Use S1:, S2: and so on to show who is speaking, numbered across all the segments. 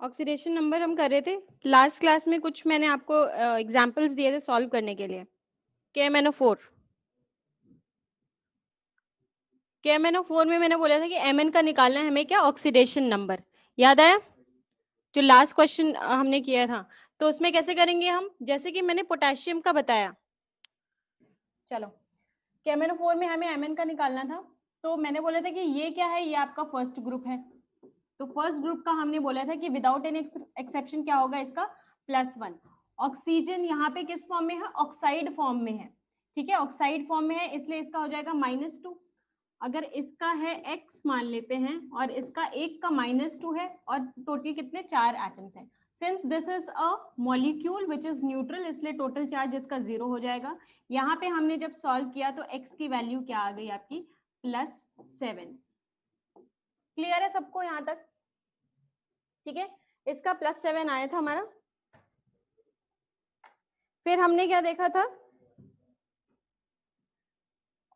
S1: Oxidation number हम कर रहे थे लास्ट क्लास में, कुछ मैंने आपको एग्जांपल्स दिए थे सॉल्व करने के लिए। KMnO4 में मैंने बोला था कि Mn का निकालना है हमें, क्या, ऑक्सीडेशन नंबर। याद आया जो लास्ट क्वेश्चन हमने किया था? तो उसमें कैसे करेंगे हम, जैसे कि मैंने पोटेशियम का बताया। चलो, KMnO4 में हमें Mn का निकालना था, तो मैंने बोला था कि ये क्या है, ये आपका फर्स्ट ग्रुप है। तो फर्स्ट ग्रुप का हमने बोला था कि विदाउट एनी एक्सेप्शन क्या होगा इसका, +1। ऑक्सीजन यहाँ पे किस फॉर्म में है, ऑक्साइड फॉर्म में है। ठीक है, ऑक्साइड फॉर्म में है, इसलिए इसका हो जाएगा -2। अगर इसका है x मान लेते हैं और इसका एक का -2 है, और टोटल कितने, 4 एटम्स हैं। Since this is a molecule which is neutral, इसलिए टोटल चार्ज इसका 0 हो जाएगा। यहाँ पे हमने जब सॉल्व किया तो x की वैल्यू क्या आ गई आपकी, +7। क्लियर है सबको यहाँ तक? ठीक है, इसका +7 आया था हमारा। फिर हमने क्या देखा था,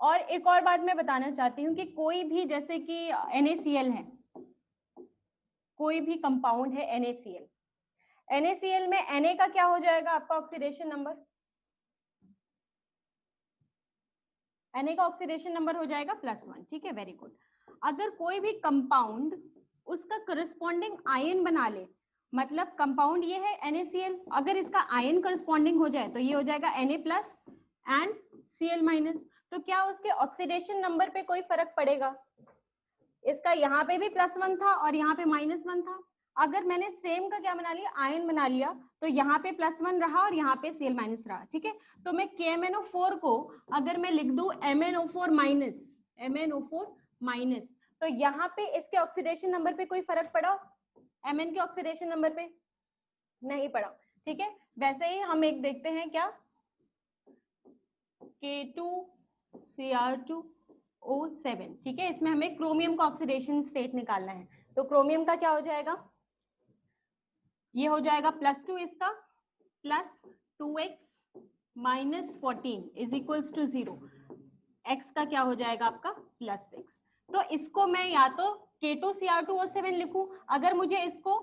S1: और एक और बात मैं बताना चाहती हूँ कि कोई भी, जैसे कि NaCl है, कोई भी कंपाउंड है NaCl में Na का क्या हो जाएगा आपका ऑक्सीडेशन नंबर, Na का ऑक्सीडेशन नंबर हो जाएगा +1। ठीक है, वेरी गुड। अगर कोई भी कंपाउंड उसका करस्पॉन्डिंग आयन बना ले, मतलब कंपाउंड ये है NaCl, अगर इसका आयन करस्पॉन्डिंग हो जाए तो ये हो जाएगा Na+ एंड Cl-, तो क्या उसके ऑक्सीडेशन नंबर पे कोई फर्क पड़ेगा? इसका यहाँ पे भी +1 था और यहाँ पे -1 था। अगर मैंने सेम का क्या बना लिया, आयन बना लिया, तो यहाँ पे +1 रहा और यहाँ पे Cl- रहा। ठीक है, तो मैं KMnO4 को अगर मैं लिख दूं MnO4-, तो यहाँ पे इसके ऑक्सीडेशन नंबर पे कोई फर्क पड़ा, Mn के ऑक्सीडेशन नंबर पे नहीं पड़ा। ठीक है, वैसे ही हम एक देखते हैं क्या, K2Cr2O7। ठीक है, इसमें हमें क्रोमियम का ऑक्सीडेशन स्टेट निकालना है। तो क्रोमियम का क्या हो जाएगा, ये हो जाएगा +2, इसका +2x -14 is equals to 0। x का क्या हो जाएगा आपका +6। तो इसको मैं या तो K2Cr2O7 लिखूं, अगर मुझे इसको,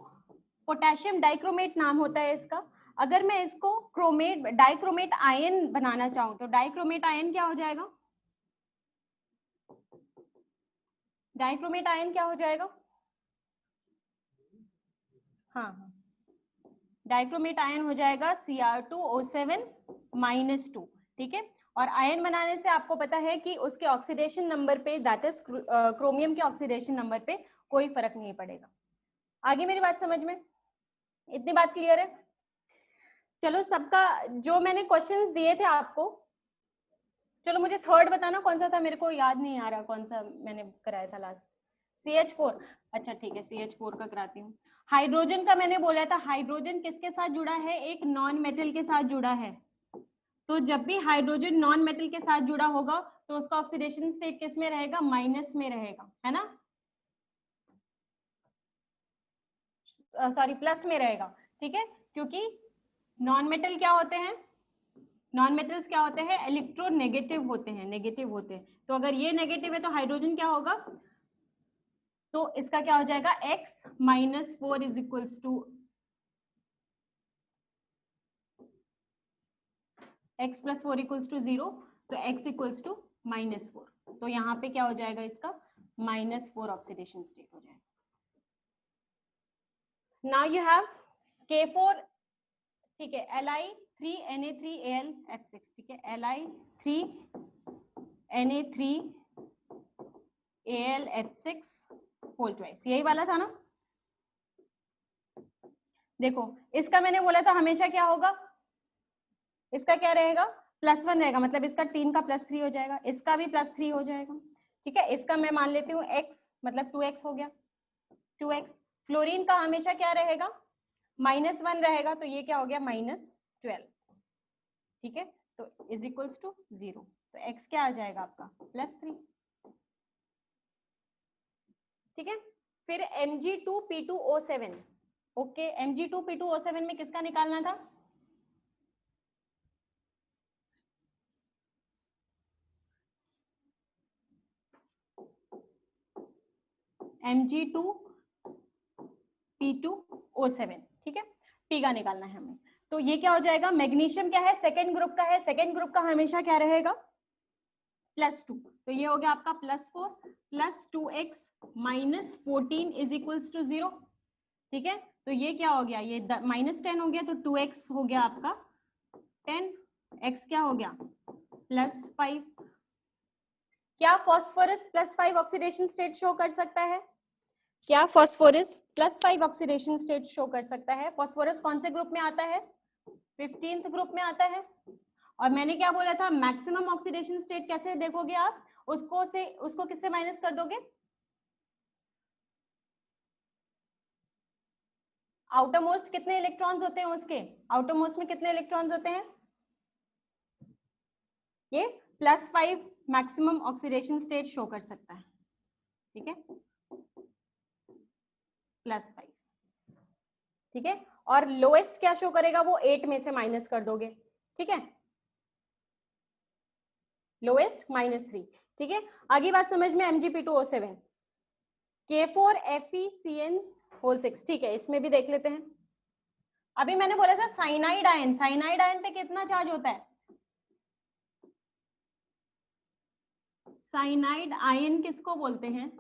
S1: पोटेशियम डाइक्रोमेट नाम होता है इसका, अगर मैं इसको क्रोमेट डाइक्रोमेट आयन बनाना चाहूं तो डाइक्रोमेट आयन क्या हो जाएगा, डाइक्रोमेट आयन क्या हो जाएगा, हाँ, डाइक्रोमेट आयन हो जाएगा Cr2O7 -2। ठीक है, और आयन बनाने से आपको पता है कि उसके ऑक्सीडेशन नंबर पे, दैट इज क्रोमियम के ऑक्सीडेशन नंबर पे कोई फर्क नहीं पड़ेगा। आगे मेरी बात समझ में, इतनी बात क्लियर है? चलो, सबका जो मैंने क्वेश्चंस दिए थे आपको, चलो मुझे थर्ड बताना कौन सा था, मेरे को याद नहीं आ रहा कौन सा मैंने कराया था लास्ट। CH4, अच्छा ठीक है, CH4 का कराती हूँ। हाइड्रोजन का मैंने बोला था, हाइड्रोजन किसके साथ जुड़ा है, एक नॉन मेटल के साथ जुड़ा है। तो जब भी हाइड्रोजन नॉन मेटल के साथ जुड़ा होगा तो उसका ऑक्सीडेशन स्टेट किस में रहेगा, माइनस में रहेगा, है ना, सॉरी प्लस में रहेगा। ठीक है, क्योंकि नॉन मेटल क्या होते हैं, नॉन मेटल्स क्या होते हैं, इलेक्ट्रोनेगेटिव होते हैं, नेगेटिव होते हैं। तो अगर ये नेगेटिव है तो हाइड्रोजन क्या होगा, तो इसका क्या हो जाएगा, x -4 is equals to x + 4 equals to 0, तो x इक्वल्स टू -4। तो यहाँ पे क्या हो जाएगा इसका, -4 ऑक्सीडेशन स्टेट हो जाएगा। नाउ यू हैव K4, ठीक है, Li3Na3Al F6। ठीक है, Li3Na3Al F6 होल ट्वाइस, यही वाला था ना। देखो, इसका मैंने बोला था हमेशा क्या होगा, इसका क्या रहेगा, +1 रहेगा, मतलब इसका 3 का +3 हो जाएगा, इसका भी +3 हो जाएगा। ठीक है, इसका मैं मान लेती हूँ x, मतलब 2x हो गया, 2x। फ्लोरीन का हमेशा क्या रहेगा, -1 रहेगा, तो ये क्या हो गया, -12। ठीक है, तो इज इक्वल्स टू 0, तो x क्या आ जाएगा आपका, +3। ठीक है, फिर Mg2P2O7, ओके, Mg2P2O7 में किसका निकालना था, Mg2P2 O7, ठीक है, P का निकालना है हमें। तो ये क्या हो जाएगा, मैग्नीशियम क्या है, सेकेंड ग्रुप का है, सेकेंड ग्रुप का हमेशा क्या रहेगा, +2, तो ये हो गया आपका +4 + 2x - 14 इज इक्वल्स टू 0, ठीक है। तो ये क्या हो गया, ये -10 हो गया, तो 2x हो गया आपका 10, x क्या हो गया +5। क्या फास्फोरस +5 ऑक्सीडेशन स्टेट शो कर सकता है, क्या फास्फोरस +5 ऑक्सीडेशन स्टेट शो कर सकता है। फास्फोरस कौन से ग्रुप में आता है, 15th ग्रुप में आता है। और मैंने क्या बोला था, मैक्सिमम ऑक्सीडेशन स्टेट कैसे देखोगे आप, उसको किससे माइनस कर दोगे, आउटर मोस्ट कितने इलेक्ट्रॉन्स होते हैं उसके, आउटर मोस्ट में कितने इलेक्ट्रॉन्स होते हैं, ये +5 मैक्सिमम ऑक्सीडेशन स्टेट शो कर सकता है, ठीक है, +5, ठीक है। और लोएस्ट क्या शो करेगा, वो 8 में से माइनस कर दोगे, ठीक है, लोएस्ट -3, ठीक है। आगे बात समझ में, Mgp2O7 K4FeCN6, ठीक है, इसमें भी देख लेते हैं। अभी मैंने बोला था साइनाइड आयन, साइनाइड आयन पे कितना चार्ज होता है, साइनाइड आयन किसको बोलते हैं,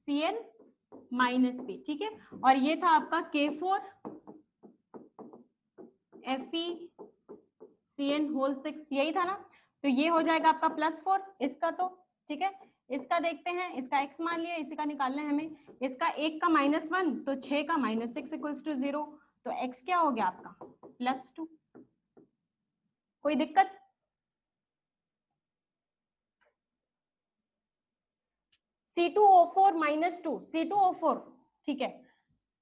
S1: Cn-P, ठीक है। और ये था आपका K4FeCN6, यही था ना, तो ये हो जाएगा आपका +4 इसका, तो ठीक है। इसका देखते हैं, इसका x मान लिया, इसी का निकालना है हमें, इसका 1 का -1 तो 6 का -6 इक्वल्स टू 0, तो x क्या हो गया आपका +2, कोई दिक्कत, C2O4 -2, C2O4, ठीक है।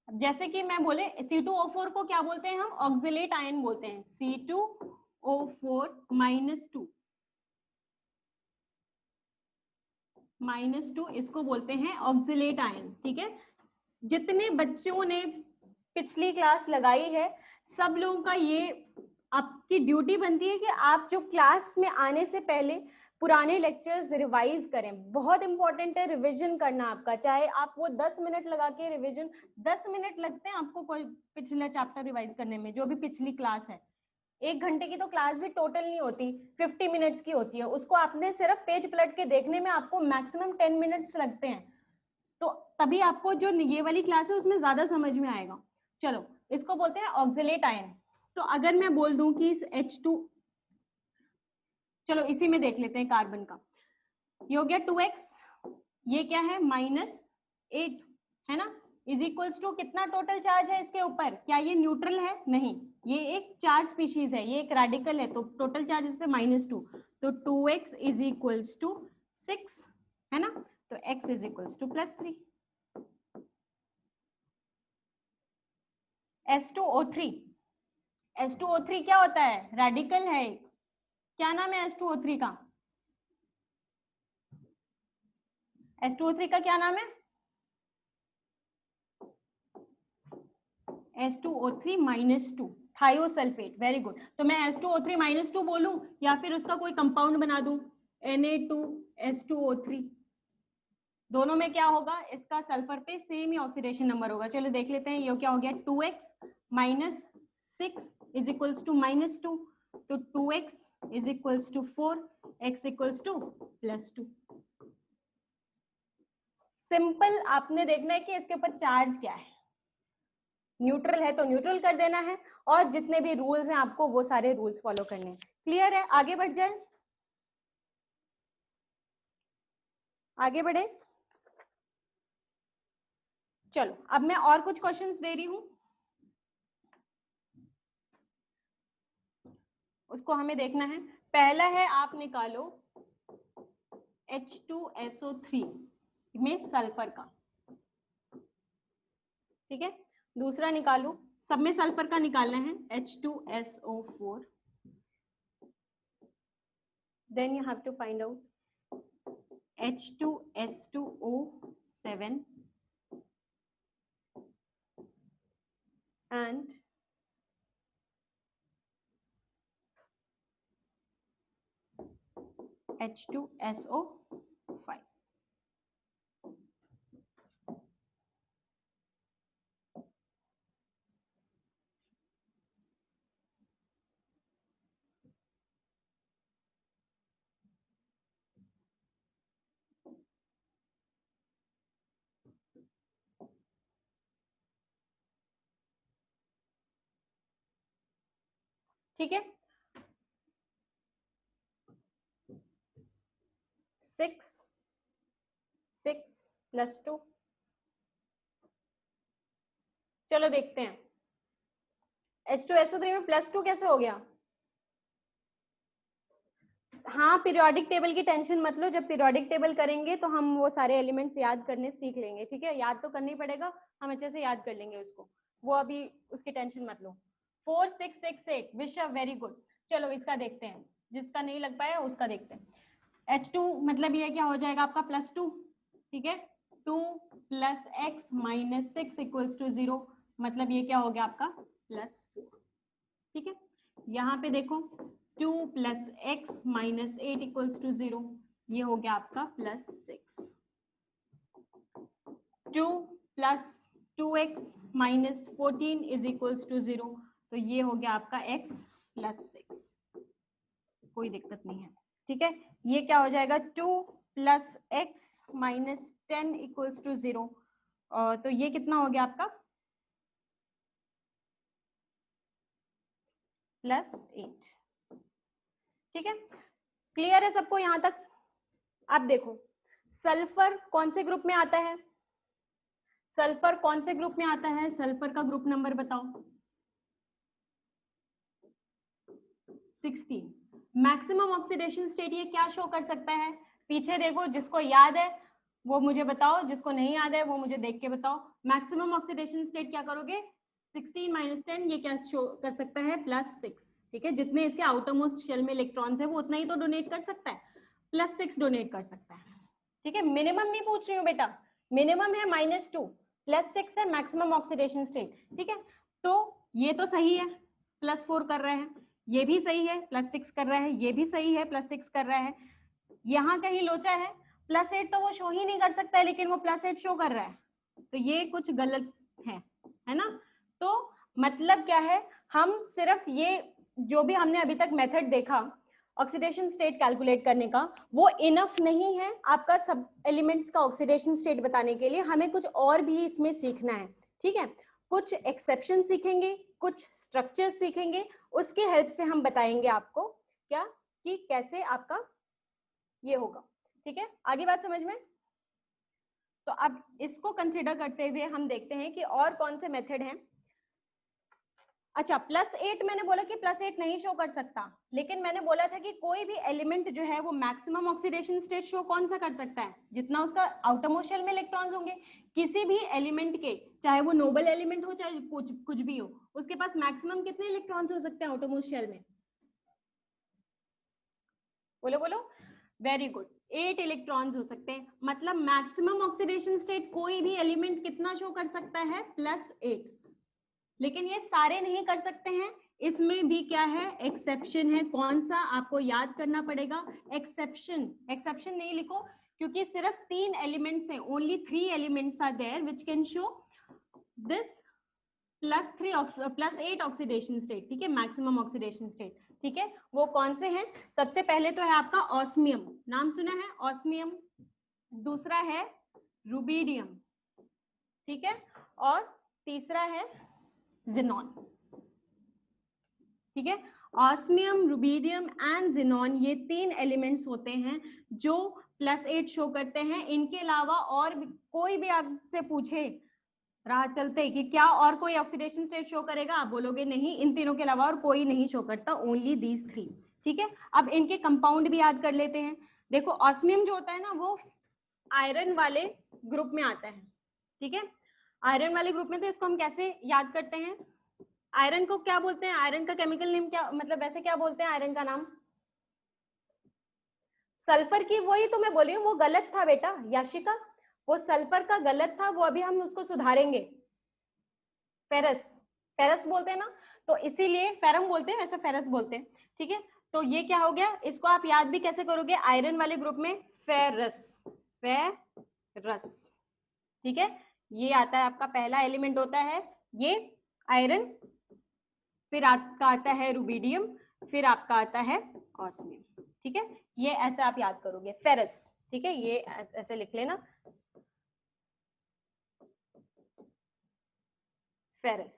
S1: जैसे कि मैं बोले C2O4 को क्या बोलते हैं हम, ऑक्सिलेट आयन बोलते हैं, C2O4 -2 इसको बोलते हैं ऑक्सिलेट आयन, ठीक है। जितने बच्चों ने पिछली क्लास लगाई है, सब लोगों का ये आपकी ड्यूटी बनती है कि आप जो क्लास में आने से पहले पुराने लेक्चर्स रिवाइज करें, बहुत इंपॉर्टेंट है रिवीजन करना आपका, चाहे आप वो 10 मिनट लगा के रिवीजन, 10 मिनट लगते हैं आपको कोई पिछला चैप्टर रिवाइज करने में, जो भी पिछली क्लास है, 1 घंटे की तो क्लास भी टोटल नहीं होती, 50 मिनट्स की होती है, उसको आपने सिर्फ पेज पलट के देखने में आपको मैक्सिमम 10 मिनट्स लगते हैं, तो तभी आपको जो ये वाली क्लास है उसमें ज्यादा समझ में आएगा। चलो, इसको बोलते हैं ऑक्सिलेट आयन। तो अगर मैं बोल दूं कि इस H2, चलो इसी में देख लेते हैं कार्बन का, ये हो गया 2x, ये क्या है -8 है ना, इज इक्वल्स टू कितना टोटल चार्ज है इसके ऊपर, क्या ये न्यूट्रल है, नहीं, ये एक चार्ज स्पीशीज है, ये एक रेडिकल है, तो टोटल चार्ज इस पे -2, तो 2x इज इक्वल्स टू 6 है ना, तो x is equals to +3। S2O3, H2O3 क्या होता है, रेडिकल है, क्या नाम है H2O3 का, H2O3 का क्या नाम है, H2O3 -2 थायोसल्फेट, वेरी गुड। तो मैं H2O3 -2 बोलूं या फिर उसका कोई कंपाउंड बना दूं, Na2H2O3, दोनों में क्या होगा, इसका सल्फर पे सेम ही ऑक्सीडेशन नंबर होगा। चलो देख लेते हैं, ये क्या हो गया, 2x - 6 इज इक्वल्स टू -2, तो 2x is equals to 4, x equals to +2। Simple, आपने देखना है कि इसके ऊपर चार्ज क्या है, न्यूट्रल है तो न्यूट्रल कर देना है, और जितने भी रूल्स हैं आपको वो सारे रूल्स फॉलो करने हैं। क्लियर है, आगे बढ़ जाए, आगे बढ़े। चलो अब मैं और कुछ क्वेश्चंस दे रही हूं, उसको हमें देखना है। पहला है, आप निकालो H2SO3 में सल्फर का, ठीक है। दूसरा निकालो, सब में सल्फर का निकालना है, H2SO4, then you have to find out H2S2O7 and H2SO5। ठीक है, 6 + 2। चलो देखते हैं H2SO3 में +2 कैसे हो गया। हाँ, पीरियोडिक टेबल की टेंशन मत लो, जब पीरियोडिक टेबल करेंगे तो हम वो सारे एलिमेंट्स याद करने सीख लेंगे। ठीक है, याद तो करना ही पड़ेगा, हम अच्छे से याद कर लेंगे उसको, वो अभी उसकी टेंशन मत लो। 4 6 6 8 विशा, वेरी गुड। चलो इसका देखते हैं, जिसका नहीं लग पाया उसका देखते हैं। H2 मतलब ये क्या हो जाएगा आपका +2। ठीक है, 2 + x - 6 = 0, मतलब ये क्या हो गया आपका +4। ठीक है, यहाँ पे देखो 2 + x - 8 = 0, ये हो गया आपका +6। 2 + 2x - 14 = 0, तो ये हो गया आपका x + 6, कोई दिक्कत नहीं है। ठीक है, ये क्या हो जाएगा 2 + x - 10 = 0, तो ये कितना हो गया आपका +8। ठीक है, क्लियर है सबको यहां तक। अब देखो सल्फर कौन से ग्रुप में आता है, सल्फर कौन से ग्रुप में आता है, सल्फर का ग्रुप नंबर बताओ। 16। मैक्सिमम ऑक्सीडेशन स्टेट ये क्या शो कर सकता है, पीछे देखो, जिसको याद है वो मुझे बताओ, जिसको नहीं याद है वो मुझे देख के बताओ। मैक्सिमम ऑक्सीडेशन स्टेट क्या करोगे, 16 - 10 ये क्या शो कर सकता है +6। ठीक है, जितने इसके आउटर मोस्ट शेल में इलेक्ट्रॉन्स है वो उतना ही तो डोनेट कर सकता है, +6 डोनेट कर सकता है। ठीक है, मिनिमम नहीं पूछ रही हूँ बेटा, मिनिमम है -2, +6 है मैक्सिमम ऑक्सीडेशन स्टेट। ठीक है, तो ये तो सही है, +4 कर रहे हैं, ये भी सही है, +6 कर रहा है, ये भी सही है, +6 कर रहा है। यहाँ कहीं लोचा है, +8 तो वो शो ही नहीं कर सकता है, लेकिन वो +8 शो कर रहा है, तो ये कुछ गलत है ना। तो मतलब क्या है, हम सिर्फ ये जो भी हमने अभी तक मेथड देखा ऑक्सीडेशन स्टेट कैलकुलेट करने का, वो इनफ नहीं है आपका सब एलिमेंट्स का ऑक्सीडेशन स्टेट बताने के लिए, हमें कुछ और भी इसमें सीखना है। ठीक है, कुछ एक्सेप्शन सीखेंगे, कुछ स्ट्रक्चर सीखेंगे, उसकी हेल्प से हम बताएंगे आपको क्या कि कैसे आपका ये होगा। ठीक है, आगे बात समझ में। तो अब इसको कंसीडर करते हुए हम देखते हैं कि और कौन से मेथड हैं। अच्छा, +8 मैंने बोला कि +8 नहीं शो कर सकता, लेकिन मैंने बोला था कि कोई भी एलिमेंट जो है वो मैक्सिमम ऑक्सीडेशन स्टेट शो कौन सा कर सकता है, जितना उसका आउटर मोस्ट शेल में इलेक्ट्रॉन्स होंगे। किसी भी एलिमेंट के, चाहे वो नोबल एलिमेंट हो चाहे कुछ भी हो, उसके पास मैक्सिमम कितने इलेक्ट्रॉन्स हो सकते हैं आउटर मोस्ट शेल में, बोलो बोलो, वेरी गुड, 8 इलेक्ट्रॉन्स हो सकते हैं। मतलब मैक्सिमम ऑक्सीडेशन स्टेट कोई भी एलिमेंट कितना शो कर सकता है +8, लेकिन ये सारे नहीं कर सकते हैं, इसमें भी क्या है एक्सेप्शन है। कौन सा आपको याद करना पड़ेगा, एक्सेप्शन। एक्सेप्शन नहीं लिखो क्योंकि सिर्फ 3 एलिमेंट्स हैं, only 3 elements are there which can show this +8 oxidation state. ठीक है, मैक्सिमम ऑक्सीडेशन स्टेट। ठीक है, वो कौन से हैं, सबसे पहले तो है आपका ऑस्मियम, नाम सुना है ऑस्मियम, दूसरा है रुबिडियम, ठीक है, और तीसरा है ज़ेनॉन। ठीक है, ऑस्मियम, रुबिडियम एंड ज़ेनॉन, ये 3 एलिमेंट्स होते हैं जो +8 शो करते हैं। इनके अलावा और कोई भी आपसे पूछे राह चलते कि क्या और कोई ऑक्सीडेशन स्टेट शो करेगा, आप बोलोगे नहीं, इन तीनों के अलावा और कोई नहीं शो करता, ओनली दीज 3। ठीक है, अब इनके कंपाउंड भी याद कर लेते हैं। देखो ऑस्मियम जो होता है ना वो आयरन वाले ग्रुप में आता है। ठीक है, आयरन वाले ग्रुप में, तो इसको हम कैसे याद करते हैं, आयरन को क्या बोलते हैं, आयरन का केमिकल नेम क्या, मतलब वैसे क्या बोलते हैं आयरन का नाम, सल्फर की, वही तो मैं बोल रही हूँ, वो गलत था बेटा याशिका, वो सल्फर का गलत था, वो अभी हम उसको सुधारेंगे। फेरस, फेरस बोलते हैं ना, तो इसीलिए फेरम बोलते हैं, वैसे फेरस बोलते हैं। ठीक है, तो ये क्या हो गया, इसको आप याद भी कैसे करोगे, आयरन वाले ग्रुप में फेरस, फेरस। ठीक है, ये आता है आपका पहला एलिमेंट होता है ये आयरन, फिर आपका आता है रुबिडियम, फिर आपका आता है ऑस्मियम। ठीक है, ये ऐसे आप याद करोगे फेरस। ठीक है, ये ऐसे लिख लेना फेरस।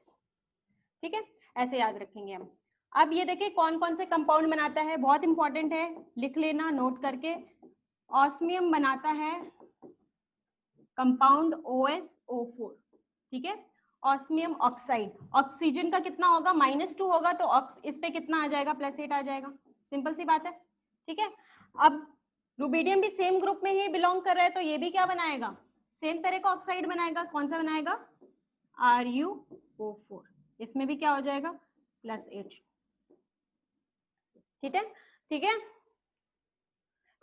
S1: ठीक है, ऐसे याद रखेंगे हम। अब ये देखिए कौन कौन से कंपाउंड बनाता है, बहुत इंपॉर्टेंट है, लिख लेना नोट करके। ऑस्मियम बनाता है कंपाउंड OSO4, ठीक है। ऑस्मियम ऑक्साइड, ऑक्सीजन का कितना होगा, -2 होगा, तो इस पे कितना आ जाएगा, +8 आ जाएगा, सिंपल सी बात है, ठीक है। अब रुबिडियम भी सेम ग्रुप में ही बिलोंग कर रहा है, तो ये भी क्या बनाएगा, सेम तरह का ऑक्साइड बनाएगा, कौन सा बनाएगा, RuO4, इसमें भी क्या हो जाएगा, +8, ठीक है, ठीक है।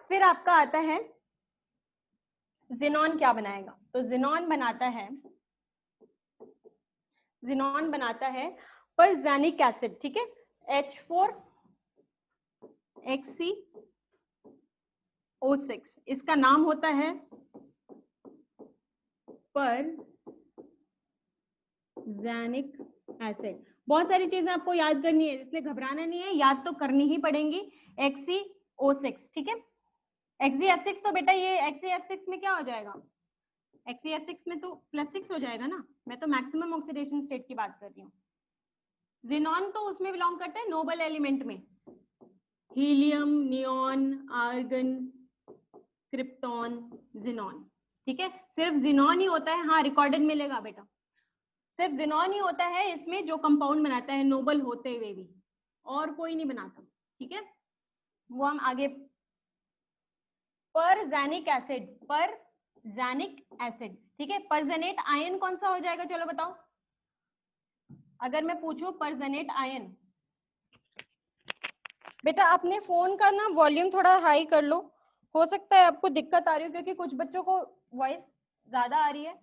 S1: फिर आपका आता है जिनॉन क्या बनाएगा, तो जिनॉन बनाता है परजेनिक एसिड, ठीक है, H4HCO6, इसका नाम होता है परजेनिक एसिड। बहुत सारी चीजें आपको याद करनी है, इसलिए घबराना नहीं है, याद तो करनी ही पड़ेंगी। HCO6, ठीक है, HCF6, तो बेटा ये HCF6 में क्या हो जाएगा, HCF6 में तो +6 हो जाएगा ना, मैं तो मैक्सिमम ऑक्सीडेशन स्टेट की बात कर रही हूँ। जिनॉन तो उसमें बिलोंग करते हैं नोबल एलिमेंट में, helium, neon, argon, krypton, xenon, ठीक है। सिर्फ जिनॉन ही होता है, हाँ रिकॉर्डेड मिलेगा बेटा, सिर्फ जिनॉन ही होता है इसमें जो कंपाउंड बनाता है नोबल होते हुए भी, और कोई नहीं बनाता, ठीक है, वो हम आगे। परजेनिक एसिड, ठीक है। परजेनेट आयन कौन सा हो जाएगा, चलो बताओ, अगर मैं पूछूं परजेनेट आयन, बेटा अपने फोन का ना वॉल्यूम थोड़ा हाई कर लो, हो सकता है आपको दिक्कत आ रही हो, क्योंकि कुछ बच्चों को वॉइस ज्यादा आ रही है।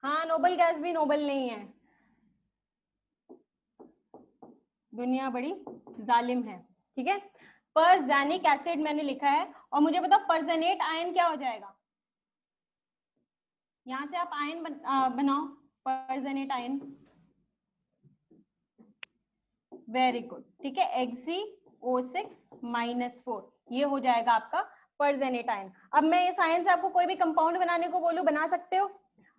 S1: हाँ, नोबल गैस भी नोबल नहीं है, दुनिया बड़ी जालिम है, ठीक है। परजेनिक एसिड मैंने लिखा है, और मुझे बताओ परजेनेट आयन क्या हो जाएगा, यहां से आप आयन बनाओ, परजेनेट आयन, वेरी गुड, ठीक है, HCO6-4, ये हो जाएगा आपका परजेनेट आयन। अब मैं इस आयन से आपको कोई भी कंपाउंड बनाने को बोलूं, बना सकते हो।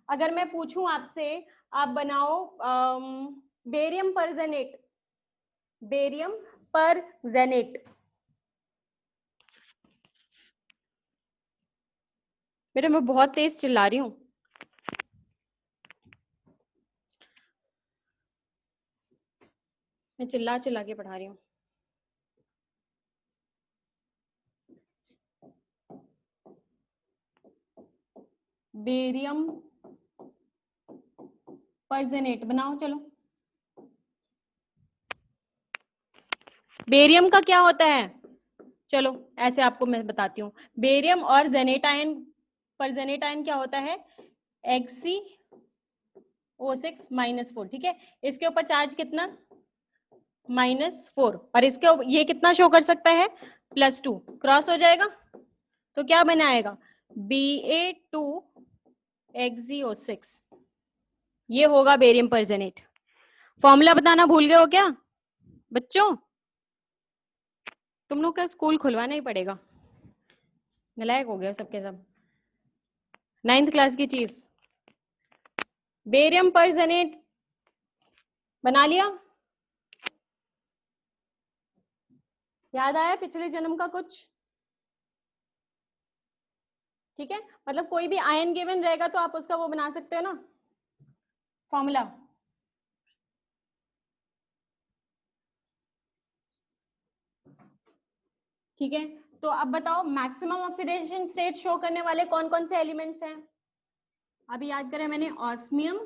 S1: अगर मैं पूछूं आपसे, आप बनाओ बेरियम परजेनेट, बेटा मैं बहुत तेज चिल्ला रही हूँ, मैं चिल्ला चिल्ला के पढ़ा रही हूँ। बेरियम परजेनेट बनाओ, चलो। बेरियम का क्या होता है, चलो ऐसे आपको मैं बताती हूँ। बेरियम और जेनेट आयन, परजेनेट आयन क्या होता है, HCO6-4, ठीक है। इसके ऊपर चार्ज कितना, -4, और इसके ये कितना शो कर सकता है, +2, क्रॉस हो जाएगा, तो क्या बनाएगा, Ba2HCO6, ये होगा बेरियम परजेनेट। फॉर्मूला बताना भूल गए हो क्या बच्चों, तुम लोग का स्कूल खुलवाना ही पड़ेगा, नलायक हो गए सबके सब, 9th क्लास की चीज। बेरियम परजेनेट बना लिया, याद आया पिछले जन्म का कुछ, ठीक है। मतलब कोई भी आयन गिवन रहेगा तो आप उसका वो बना सकते हो ना, फॉर्मूला। ठीक है, तो अब बताओ मैक्सिमम ऑक्सीडेशन स्टेट शो करने वाले कौन कौन से एलिमेंट्स हैं, अभी याद करें मैंने, ऑस्मियम,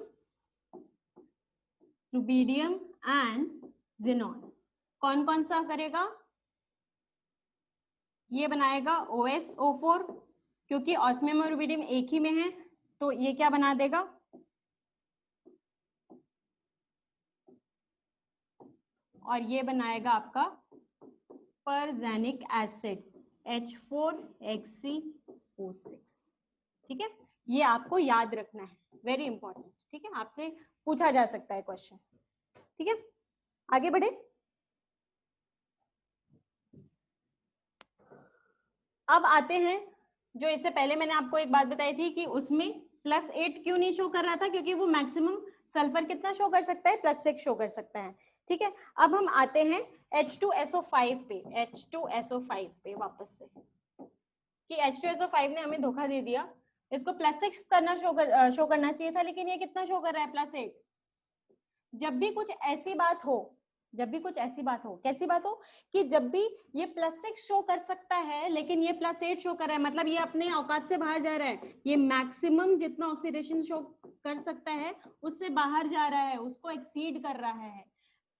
S1: रुबिडियम एंड जिनॉन। कौन कौन सा करेगा, ये बनाएगा OSO4, क्योंकि ऑस्मियम और रुबिडियम एक ही में है, तो ये क्या बना देगा, और ये बनाएगा आपका परजेनिक एसिड H4HCO6, ठीक है। ये आपको याद रखना है, वेरी इंपॉर्टेंट, ठीक है, आपसे पूछा जा सकता है क्वेश्चन, ठीक है। आगे बढ़े, अब आते हैं, जो इससे पहले मैंने आपको एक बात बताई थी कि उसमें +8 क्यों नहीं शो कर रहा था, क्योंकि वो मैक्सिमम सल्फर कितना शो कर सकता है, +6 शो कर सकता है। ठीक है, अब हम आते हैं H2SO5 पे, H2SO5 पे वापस से, कि H2SO5 ने हमें धोखा दे दिया, इसको +6 करना शो करना चाहिए था, लेकिन ये कितना शो कर रहा है, +8। जब भी कुछ ऐसी बात हो, जब भी कुछ ऐसी बात हो, कैसी बात हो, कि जब भी ये +6 शो कर सकता है लेकिन ये +8 शो कर रहा है, मतलब ये अपने औकात से बाहर जा रहा है, ये मैक्सिमम जितना ऑक्सीडेशन शो कर सकता है उससे बाहर जा रहा है, उसको एक्सीड कर रहा है,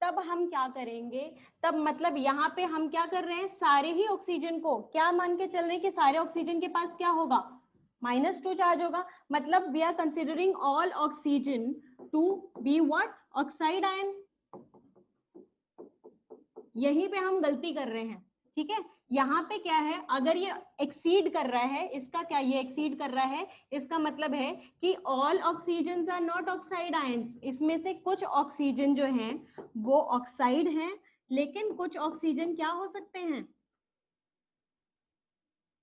S1: तब हम क्या करेंगे, तब मतलब यहाँ पे हम क्या कर रहे हैं, सारे ही ऑक्सीजन को क्या मान के चल रहे हैं कि सारे ऑक्सीजन के पास क्या होगा, -2 चार्ज होगा, मतलब we are considering all oxygen to be what, oxide ion. यहीं पे हम गलती कर रहे हैं, ठीक है। यहाँ पे क्या है, अगर ये एक्सीड कर रहा है, इसका क्या, ये एक्सीड कर रहा है, इसका मतलब है कि all oxygen are not oxide ions, इसमें से कुछ ऑक्सीजन जो हैं वो ऑक्साइड हैं, लेकिन कुछ ऑक्सीजन क्या हो सकते हैं,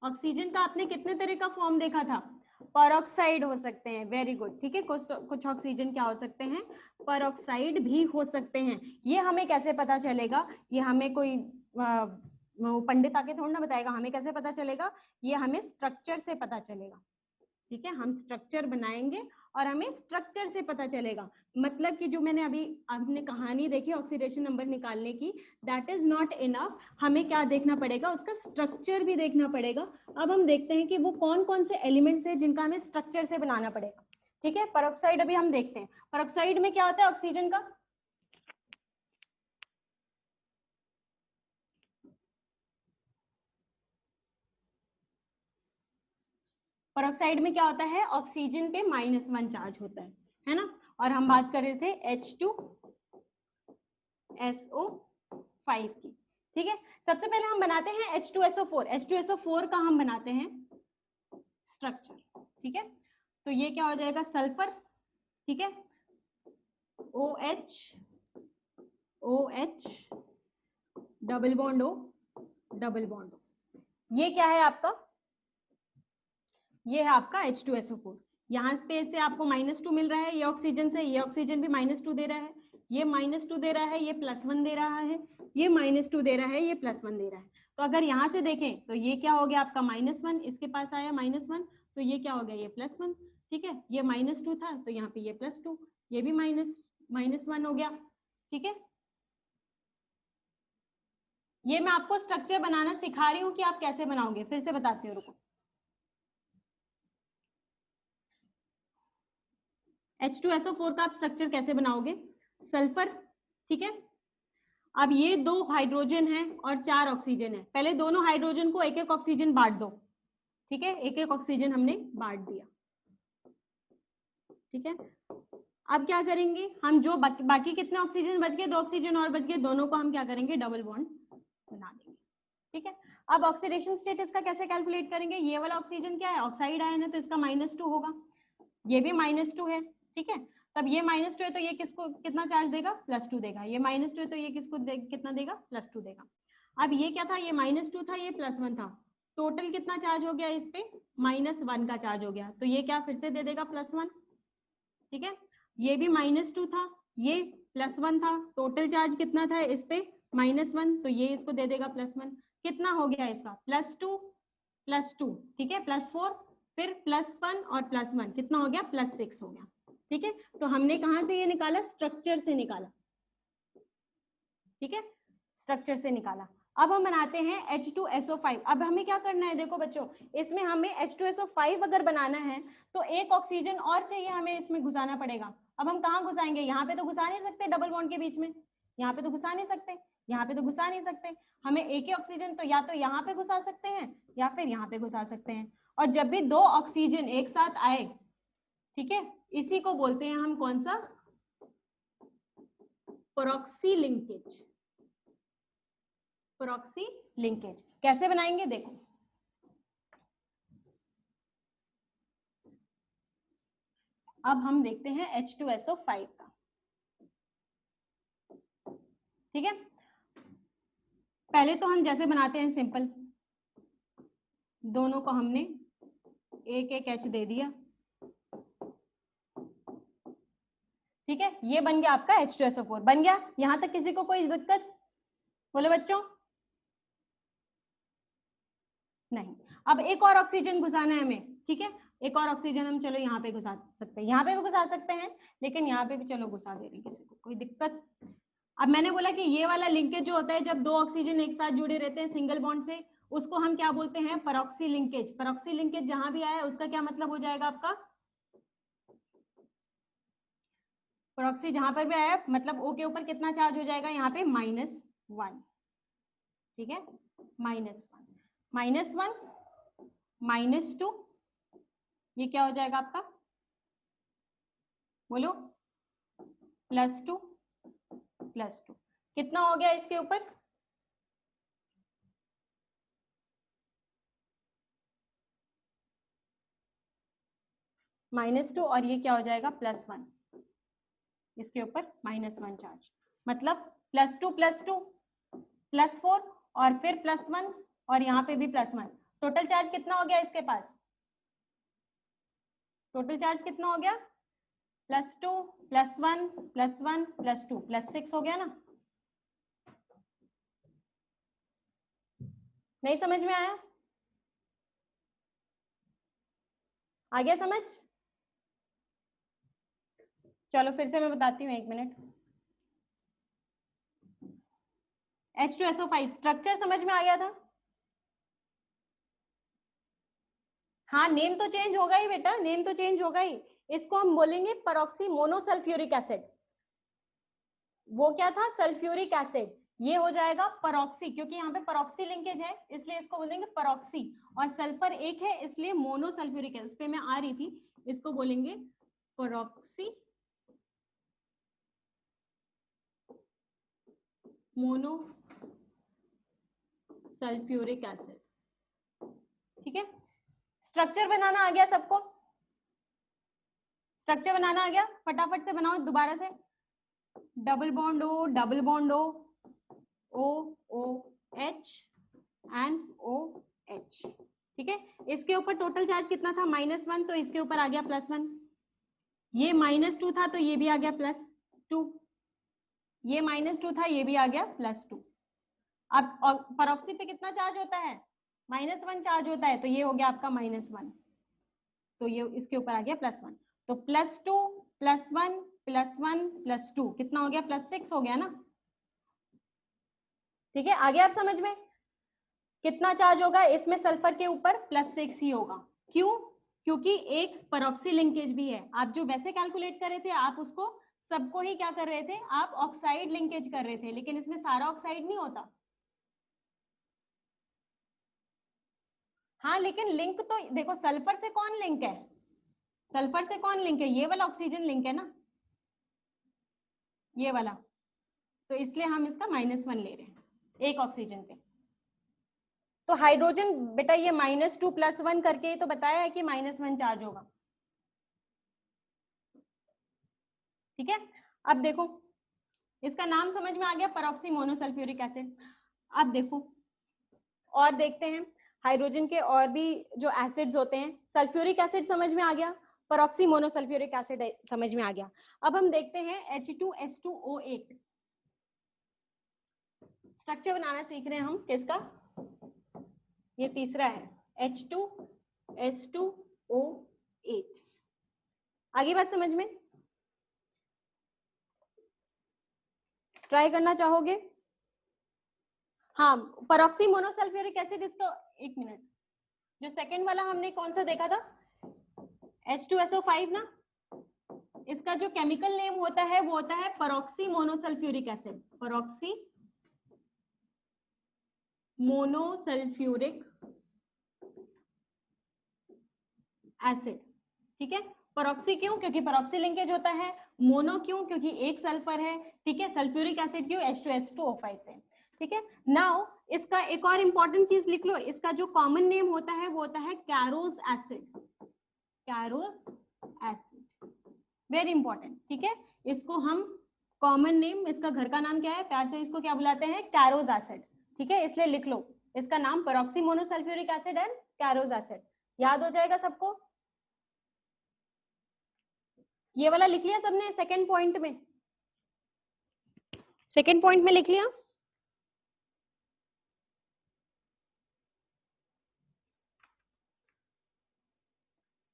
S1: ऑक्सीजन का आपने कितने तरह का फॉर्म देखा था, परऑक्साइड हो सकते हैं, वेरी गुड, ठीक है। कुछ ऑक्सीजन क्या हो सकते हैं, परऑक्साइड भी हो सकते हैं। ये हमें कैसे पता चलेगा, ये हमें कोई पंडित आके थोड़ा ना बताएगा, हमें कैसे पता चलेगा, ये हमें स्ट्रक्चर से पता चलेगा, ठीक है। हम स्ट्रक्चर बनाएंगे और हमें स्ट्रक्चर से पता चलेगा, मतलब कि जो मैंने अभी आपने कहानी देखी ऑक्सीडेशन नंबर निकालने की, दैट इज नॉट इनफ, हमें क्या देखना पड़ेगा, उसका स्ट्रक्चर भी देखना पड़ेगा। अब हम देखते हैं कि वो कौन कौन से एलिमेंट्स है जिनका हमें स्ट्रक्चर से बनाना पड़ेगा, ठीक है। परऑक्साइड अभी हम देखते हैं, परऑक्साइड में क्या होता है ऑक्सीजन का, परऑक्साइड में क्या होता है, ऑक्सीजन पे -1 चार्ज होता है ना। और हम बात कर रहे थे H2SO5 की, ठीक है। सबसे पहले हम बनाते हैं H2SO4, H2SO4 का हम बनाते हैं स्ट्रक्चर, ठीक है। तो ये क्या हो जाएगा, सल्फर, ठीक है, OH OH double bond O double bond O, ये क्या है आपका, ये है आपका H2SO4। यहाँ पे से आपको -2 मिल रहा है, ये ऑक्सीजन से, ये ऑक्सीजन भी -2 दे रहा है, ये -2 दे रहा है, ये +1 दे रहा है, ये -2 दे रहा है, ये +1 दे रहा है। तो अगर यहाँ से देखें तो ये क्या हो गया आपका -1, इसके पास आया -1, तो ये क्या हो गया, ये +1, ठीक है। ये -2 था तो यहाँ पे ये +2, ये भी -1 हो गया, ठीक है। ये मैं आपको स्ट्रक्चर बनाना सिखा रही हूँ कि आप कैसे बनाओगे, फिर से बताती हूँ, रुको। H2SO4 का आप स्ट्रक्चर कैसे बनाओगे, सल्फर, ठीक है। अब ये 2 हाइड्रोजन है और 4 ऑक्सीजन है, पहले दोनों हाइड्रोजन को एक एक ऑक्सीजन बांट दो, ठीक है, एक एक ऑक्सीजन हमने बांट दिया, ठीक है। अब क्या करेंगे हम, जो बाकी कितने ऑक्सीजन बच गए, 2 ऑक्सीजन और बच गए, दोनों को हम क्या करेंगे, डबल बॉन्ड बना देंगे, ठीक है। अब ऑक्सीडेशन स्टेट इसका कैसे कैलकुलेट करेंगे, ये वाला ऑक्सीजन क्या है, ऑक्साइड आयन है, तो इसका -2 होगा, ये भी -2 है, ठीक है। तब ये -2 है तो ये किसको कितना चार्ज देगा, +2 देगा, ये -2 है तो ये किसको कितना देगा, +2 देगा। अब ये क्या था, ये -2 था, ये +1 था, टोटल कितना चार्ज हो गया इस पे, -1 का चार्ज हो गया, तो ये क्या फिर से दे देगा +1, ठीक है। ये भी -2 था, ये +1 था, टोटल चार्ज कितना था इस पे, -1, तो ये इसको दे देगा +1, कितना हो गया इसका, +2, ठीक है, +4, फिर +1 और +1 कितना हो गया, +6 हो गया, ठीक है। तो हमने कहां से ये निकाला, स्ट्रक्चर से निकाला, ठीक है, स्ट्रक्चर से निकाला। अब हम बनाते हैं H2SO5। अब हमें क्या करना है, देखो बच्चों, इसमें हमें H2SO5 अगर बनाना है तो एक ऑक्सीजन और चाहिए, हमें इसमें घुसाना पड़ेगा। अब हम कहाँ घुसाएंगे, यहाँ पे तो घुसा नहीं सकते डबल बॉन्ड के बीच में, यहाँ पे तो घुसा नहीं सकते, यहाँ पे तो घुसा नहीं सकते, हमें एक ही ऑक्सीजन तो या तो यहाँ पे घुसा सकते हैं या फिर यहाँ पे घुसा सकते हैं। और जब भी 2 ऑक्सीजन एक साथ आए, ठीक है, इसी को बोलते हैं हम कौन सा, प्रॉक्सी लिंकेज। प्रॉक्सी लिंकेज कैसे बनाएंगे, देखो, अब हम देखते हैं H2SO5 का, ठीक है। पहले तो हम जैसे बनाते हैं सिंपल, दोनों को हमने एक एक H दे दिया, ठीक है, ये बन गया आपका H2SO4 बन गया। यहां तक किसी को कोई दिक्कत? बोलो बच्चों। नहीं। अब एक और ऑक्सीजन घुसाना है हमें, ठीक है, एक और ऑक्सीजन हम चलो यहाँ पे घुसा सकते हैं, यहाँ पे भी घुसा सकते हैं, लेकिन यहाँ पे भी चलो घुसा दे रहे हैं, किसी को कोई दिक्कत? अब मैंने बोला कि ये वाला लिंकेज जो होता है जब दो ऑक्सीजन एक साथ जुड़े रहते हैं सिंगल बॉन्ड से, उसको हम क्या बोलते हैं? परॉक्सी लिंकेज। परॉक्सी लिंकेज जहां भी आया उसका क्या मतलब हो जाएगा आपका? परॉक्सी जहां पर भी आया मतलब O के ऊपर कितना चार्ज हो जाएगा? यहाँ पे -1, ठीक है, -1, -1, -2, ये क्या हो जाएगा आपका? बोलो। +2, +2 कितना हो गया इसके ऊपर? -2 और ये क्या हो जाएगा? +1, इसके ऊपर -1 चार्ज, मतलब +2 +2 +4 और फिर +1 और यहाँ पे भी +1। टोटल चार्ज कितना हो गया इसके पास? टोटल चार्ज कितना हो गया? +2 +1 +1 +2 +6 हो गया ना? नहीं समझ में आया? आ गया समझ? चलो फिर से मैं बताती हूँ, 1 मिनट। H2SO5 स्ट्रक्चर समझ में आ गया था? हाँ, नेम तो चेंज होगा ही बेटा, नेम तो चेंज होगा ही। इसको हम बोलेंगे परॉक्सी मोनोसल्फ्यूरिक एसिड। वो क्या था? Sulphuric acid. ये हो जाएगा परॉक्सी, क्योंकि यहाँ पे परॉक्सी लिंकेज है इसलिए इसको बोलेंगे परॉक्सी, और सल्फर एक है इसलिए मोनोसल्फ्यूरिक है, उस पे मैं आ रही थी, इसको बोलेंगे परॉक्सी मोनो सल्फ्यूरिक एसिड, ठीक है। स्ट्रक्चर बनाना आ गया सबको? स्ट्रक्चर बनाना आ गया? फटाफट से बनाओ दोबारा से। Double bond O, double bond O, O O H and O H, ठीक है। इसके ऊपर टोटल चार्ज कितना था? -1, तो इसके ऊपर आ गया +1। ये -2 था तो ये भी आ गया +2, ये -2 था ये भी आ गया +2। अब परॉक्सी पे कितना चार्ज होता है? -1 चार्ज होता है, तो ये हो गया आपका -1, तो ये इसके ऊपर आ गया +1, तो +2 +1 +1 +2 कितना हो गया? +6 हो गया ना, ठीक है। आगे आप समझ में? कितना चार्ज होगा इसमें? सल्फर के ऊपर +6 ही होगा। क्यों? क्योंकि एक परॉक्सी लिंकेज भी है। आप जो वैसे कैलकुलेट कर रहे थे आप उसको सबको ही क्या कर रहे थे? आप ऑक्साइड लिंकेज कर रहे थे, लेकिन इसमें सारा ऑक्साइड नहीं होता। हाँ, लेकिन लिंक तो देखो, सल्फर से कौन लिंक है? सल्फर से कौन लिंक है? ये वाला ऑक्सीजन लिंक है ना, ये वाला, तो इसलिए हम इसका -1 ले रहे हैं एक ऑक्सीजन पे। तो हाइड्रोजन बेटा ये -2 +1 करके तो बताया है कि -1 चार्ज होगा, ठीक है। अब देखो इसका नाम समझ में आ गया, परॉक्सी मोनोसल्फ्यूरिक एसिड। अब देखो और देखते हैं हाइड्रोजन के और भी जो एसिड्स होते हैं। सल्फ्यूरिक एसिड समझ में आ गया, परॉक्सी मोनोसल्फ्यूरिक एसिड समझ में आ गया। अब हम देखते हैं H2S2O8 स्ट्रक्चर बनाना सीख रहे हैं हम किसका? ये तीसरा है H2S2O8। आगे बात समझ में? ट्राई करना चाहोगे? हाँ, परॉक्सी मोनोसल्फ्यूरिक एसिड इसको, 1 मिनट, जो सेकंड वाला हमने कौन सा देखा था? H2SO5 ना, इसका जो केमिकल नेम होता है वो होता है परॉक्सी मोनोसल्फ्यूरिक एसिड, परॉक्सी मोनोसल्फ्यूरिक एसिड, ठीक है। परॉक्सी क्यों? क्योंकि परॉक्सी लिंकेज होता है। मोनो क्यों? क्योंकि एक सल्फर है, ठीक है। सल्फ्यूरिक एसिड क्यों? H2S2O5 से, ठीक है। नाउ इसका एक और इंपॉर्टेंट चीज लिख लो, इसका जो कॉमन नेम होता है वो होता है Carolus acid, Carolus acid, very important, ठीक है। इसको हम कॉमन नेम, इसका घर का नाम क्या है? प्यार से इसको क्या बुलाते हैं? कैरोस एसिड, ठीक है। इसलिए लिख लो इसका नाम परॉक्सी monosulfuric acid and Carolus acid, याद हो जाएगा सबको। ये वाला लिख लिया सबने सेकंड पॉइंट में? सेकंड पॉइंट में लिख लिया?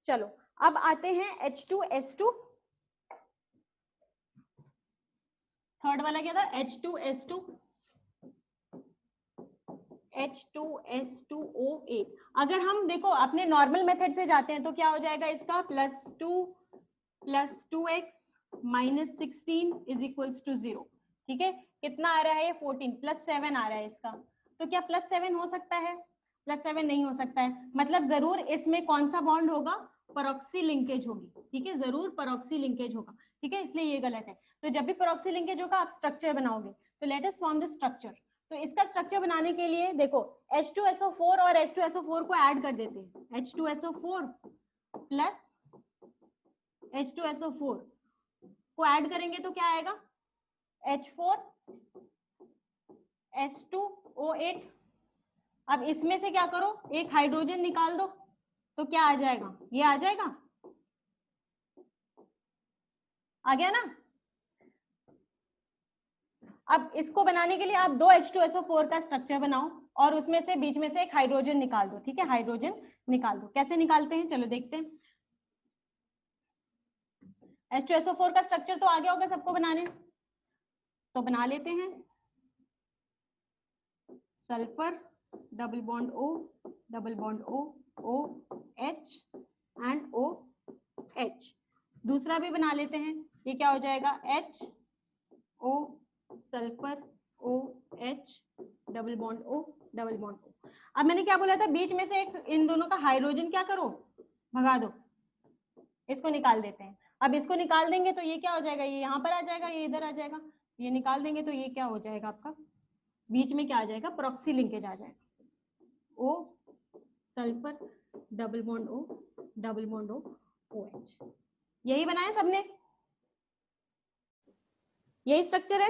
S1: चलो अब आते हैं H2S2। थर्ड वाला क्या था? H2S2, H2S2O8। अगर हम देखो अपने नॉर्मल मेथड से जाते हैं तो क्या हो जाएगा इसका? +2 + 2x -16 इज इक्वल्स टू 0। ठीक है, कितना आ रहा है ये? 14 +7 आ रहा है इसका। तो क्या +7 हो सकता है? +7 नहीं हो सकता है। मतलब जरूर इसमें कौन सा बॉन्ड होगा? परऑक्सी लिंकेज होगी। ठीक है, जरूर परऑक्सी लिंकेज होगा। ठीक है, इसलिए ये गलत है। तो जब भी परऑक्सी लिंकेज होगा आप स्ट्रक्चर बनाओगे। तो let us form the structure. तो इसका स्ट्रक्चर बनाने के लिए देखो H2SO4 और H2SO4 को ऐड कर देते हैं। H2SO4 प्लस H2SO4 को ऐड करेंगे तो क्या आएगा? H4S2O8। अब इसमें से क्या करो? एक हाइड्रोजन निकाल दो तो क्या आ जाएगा? ये आ जाएगा। आ गया ना? अब इसको बनाने के लिए आप 2 H2SO4 का स्ट्रक्चर बनाओ और उसमें से बीच में से एक हाइड्रोजन निकाल दो। ठीक है, हाइड्रोजन निकाल दो। कैसे निकालते हैं चलो देखते हैं। H2SO4 का स्ट्रक्चर तो आ गया होगा सबको बनाने, तो बना लेते हैं। Sulphur double bond O double bond O OH and OH। दूसरा भी बना लेते हैं। ये क्या हो जाएगा? HO sulphur OH double bond O double bond O। अब मैंने क्या बोला था? बीच में से एक इन दोनों का हाइड्रोजन क्या करो? भगा दो। इसको निकाल देते हैं। अब इसको निकाल देंगे तो ये क्या हो जाएगा? ये यहाँ पर आ जाएगा, ये इधर आ जाएगा। ये निकाल देंगे तो ये क्या हो जाएगा आपका? बीच में क्या आ जाएगा? प्रॉक्सी लिंकेज आ जाएगा। O sulphur double bond O double bond O OH। यही बनाया सबने, यही स्ट्रक्चर है।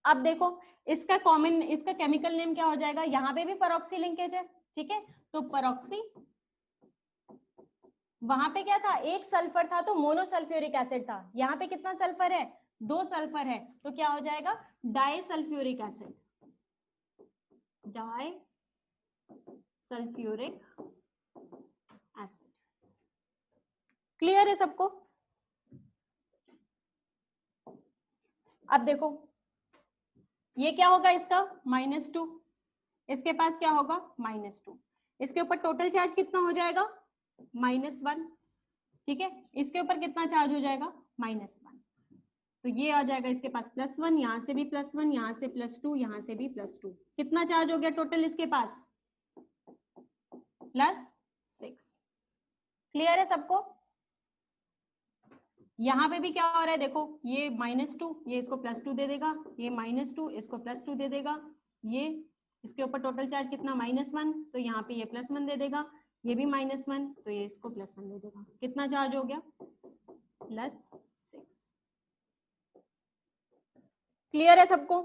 S1: अब देखो इसका कॉमन, इसका केमिकल नेम क्या हो जाएगा? यहाँ पे भी परऑक्सी लिंकेज है। ठीक है, तो परऑक्सी, वहां पे क्या था? एक सल्फर था तो मोनोसल्फ्यूरिक एसिड था। यहाँ पे कितना सल्फर है? 2 सल्फर है, तो क्या हो जाएगा? Di sulphuric acid. Di sulphuric acid. Clear है सबको? अब देखो ये क्या होगा इसका? -2। इसके पास क्या होगा? -2। इसके ऊपर टोटल चार्ज कितना हो जाएगा? -1। ठीक है, इसके ऊपर कितना चार्ज हो जाएगा? -1। तो ये आ जाएगा इसके पास +1, यहाँ से भी +1, यहाँ से +2, यहाँ से भी +2। कितना चार्ज हो गया टोटल इसके पास? +6। क्लियर है सबको? यहाँ पे भी क्या हो रहा है देखो, ये -2, ये इसको +2 दे देगा, ये -2 इसको +2 दे देगा, ये इसके ऊपर टोटल चार्ज कितना? -1, तो यहाँ पे ये +1 दे देगा, ये भी -1, तो ये इसको +1 दे देगा। कितना चार्ज हो गया? +6। क्लियर है सबको?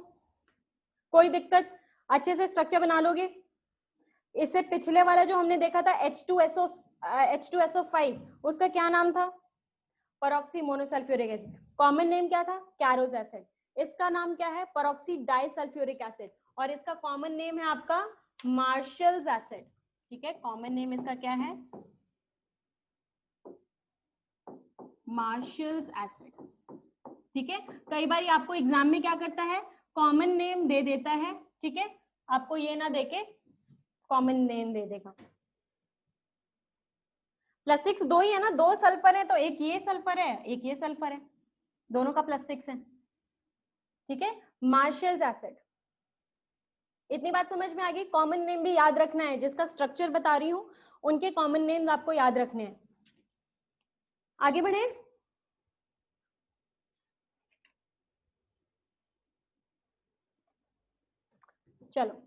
S1: कोई दिक्कत? अच्छे से स्ट्रक्चर बना लोगे। इससे पिछले वाला जो हमने देखा था H2SO5, उसका क्या नाम था? Peroxymonosulphuric acid. Common name क्या था? Caro's acid. इसका नाम क्या है? Peroxydisulphuric acid. और इसका कॉमन नेम है आपका मार्शल्स एसिड। ठीक है, कॉमन नेम इसका क्या है? Marshals acid. ठीक है, कई बार आपको एग्जाम में क्या करता है? कॉमन नेम दे देता है। ठीक है, आपको ये ना देके कॉमन नेम दे देगा। +6 दो ही है ना, 2 सल्फर है तो एक ये सल्फर है, एक ये सल्फर है, दोनों का +6 है। ठीक है, मार्शल्स एसिड। इतनी बात समझ में आ गई? कॉमन नेम भी याद रखना है, जिसका स्ट्रक्चर बता रही हूं उनके कॉमन नेम आपको याद रखने हैं। आगे बढ़े। चलो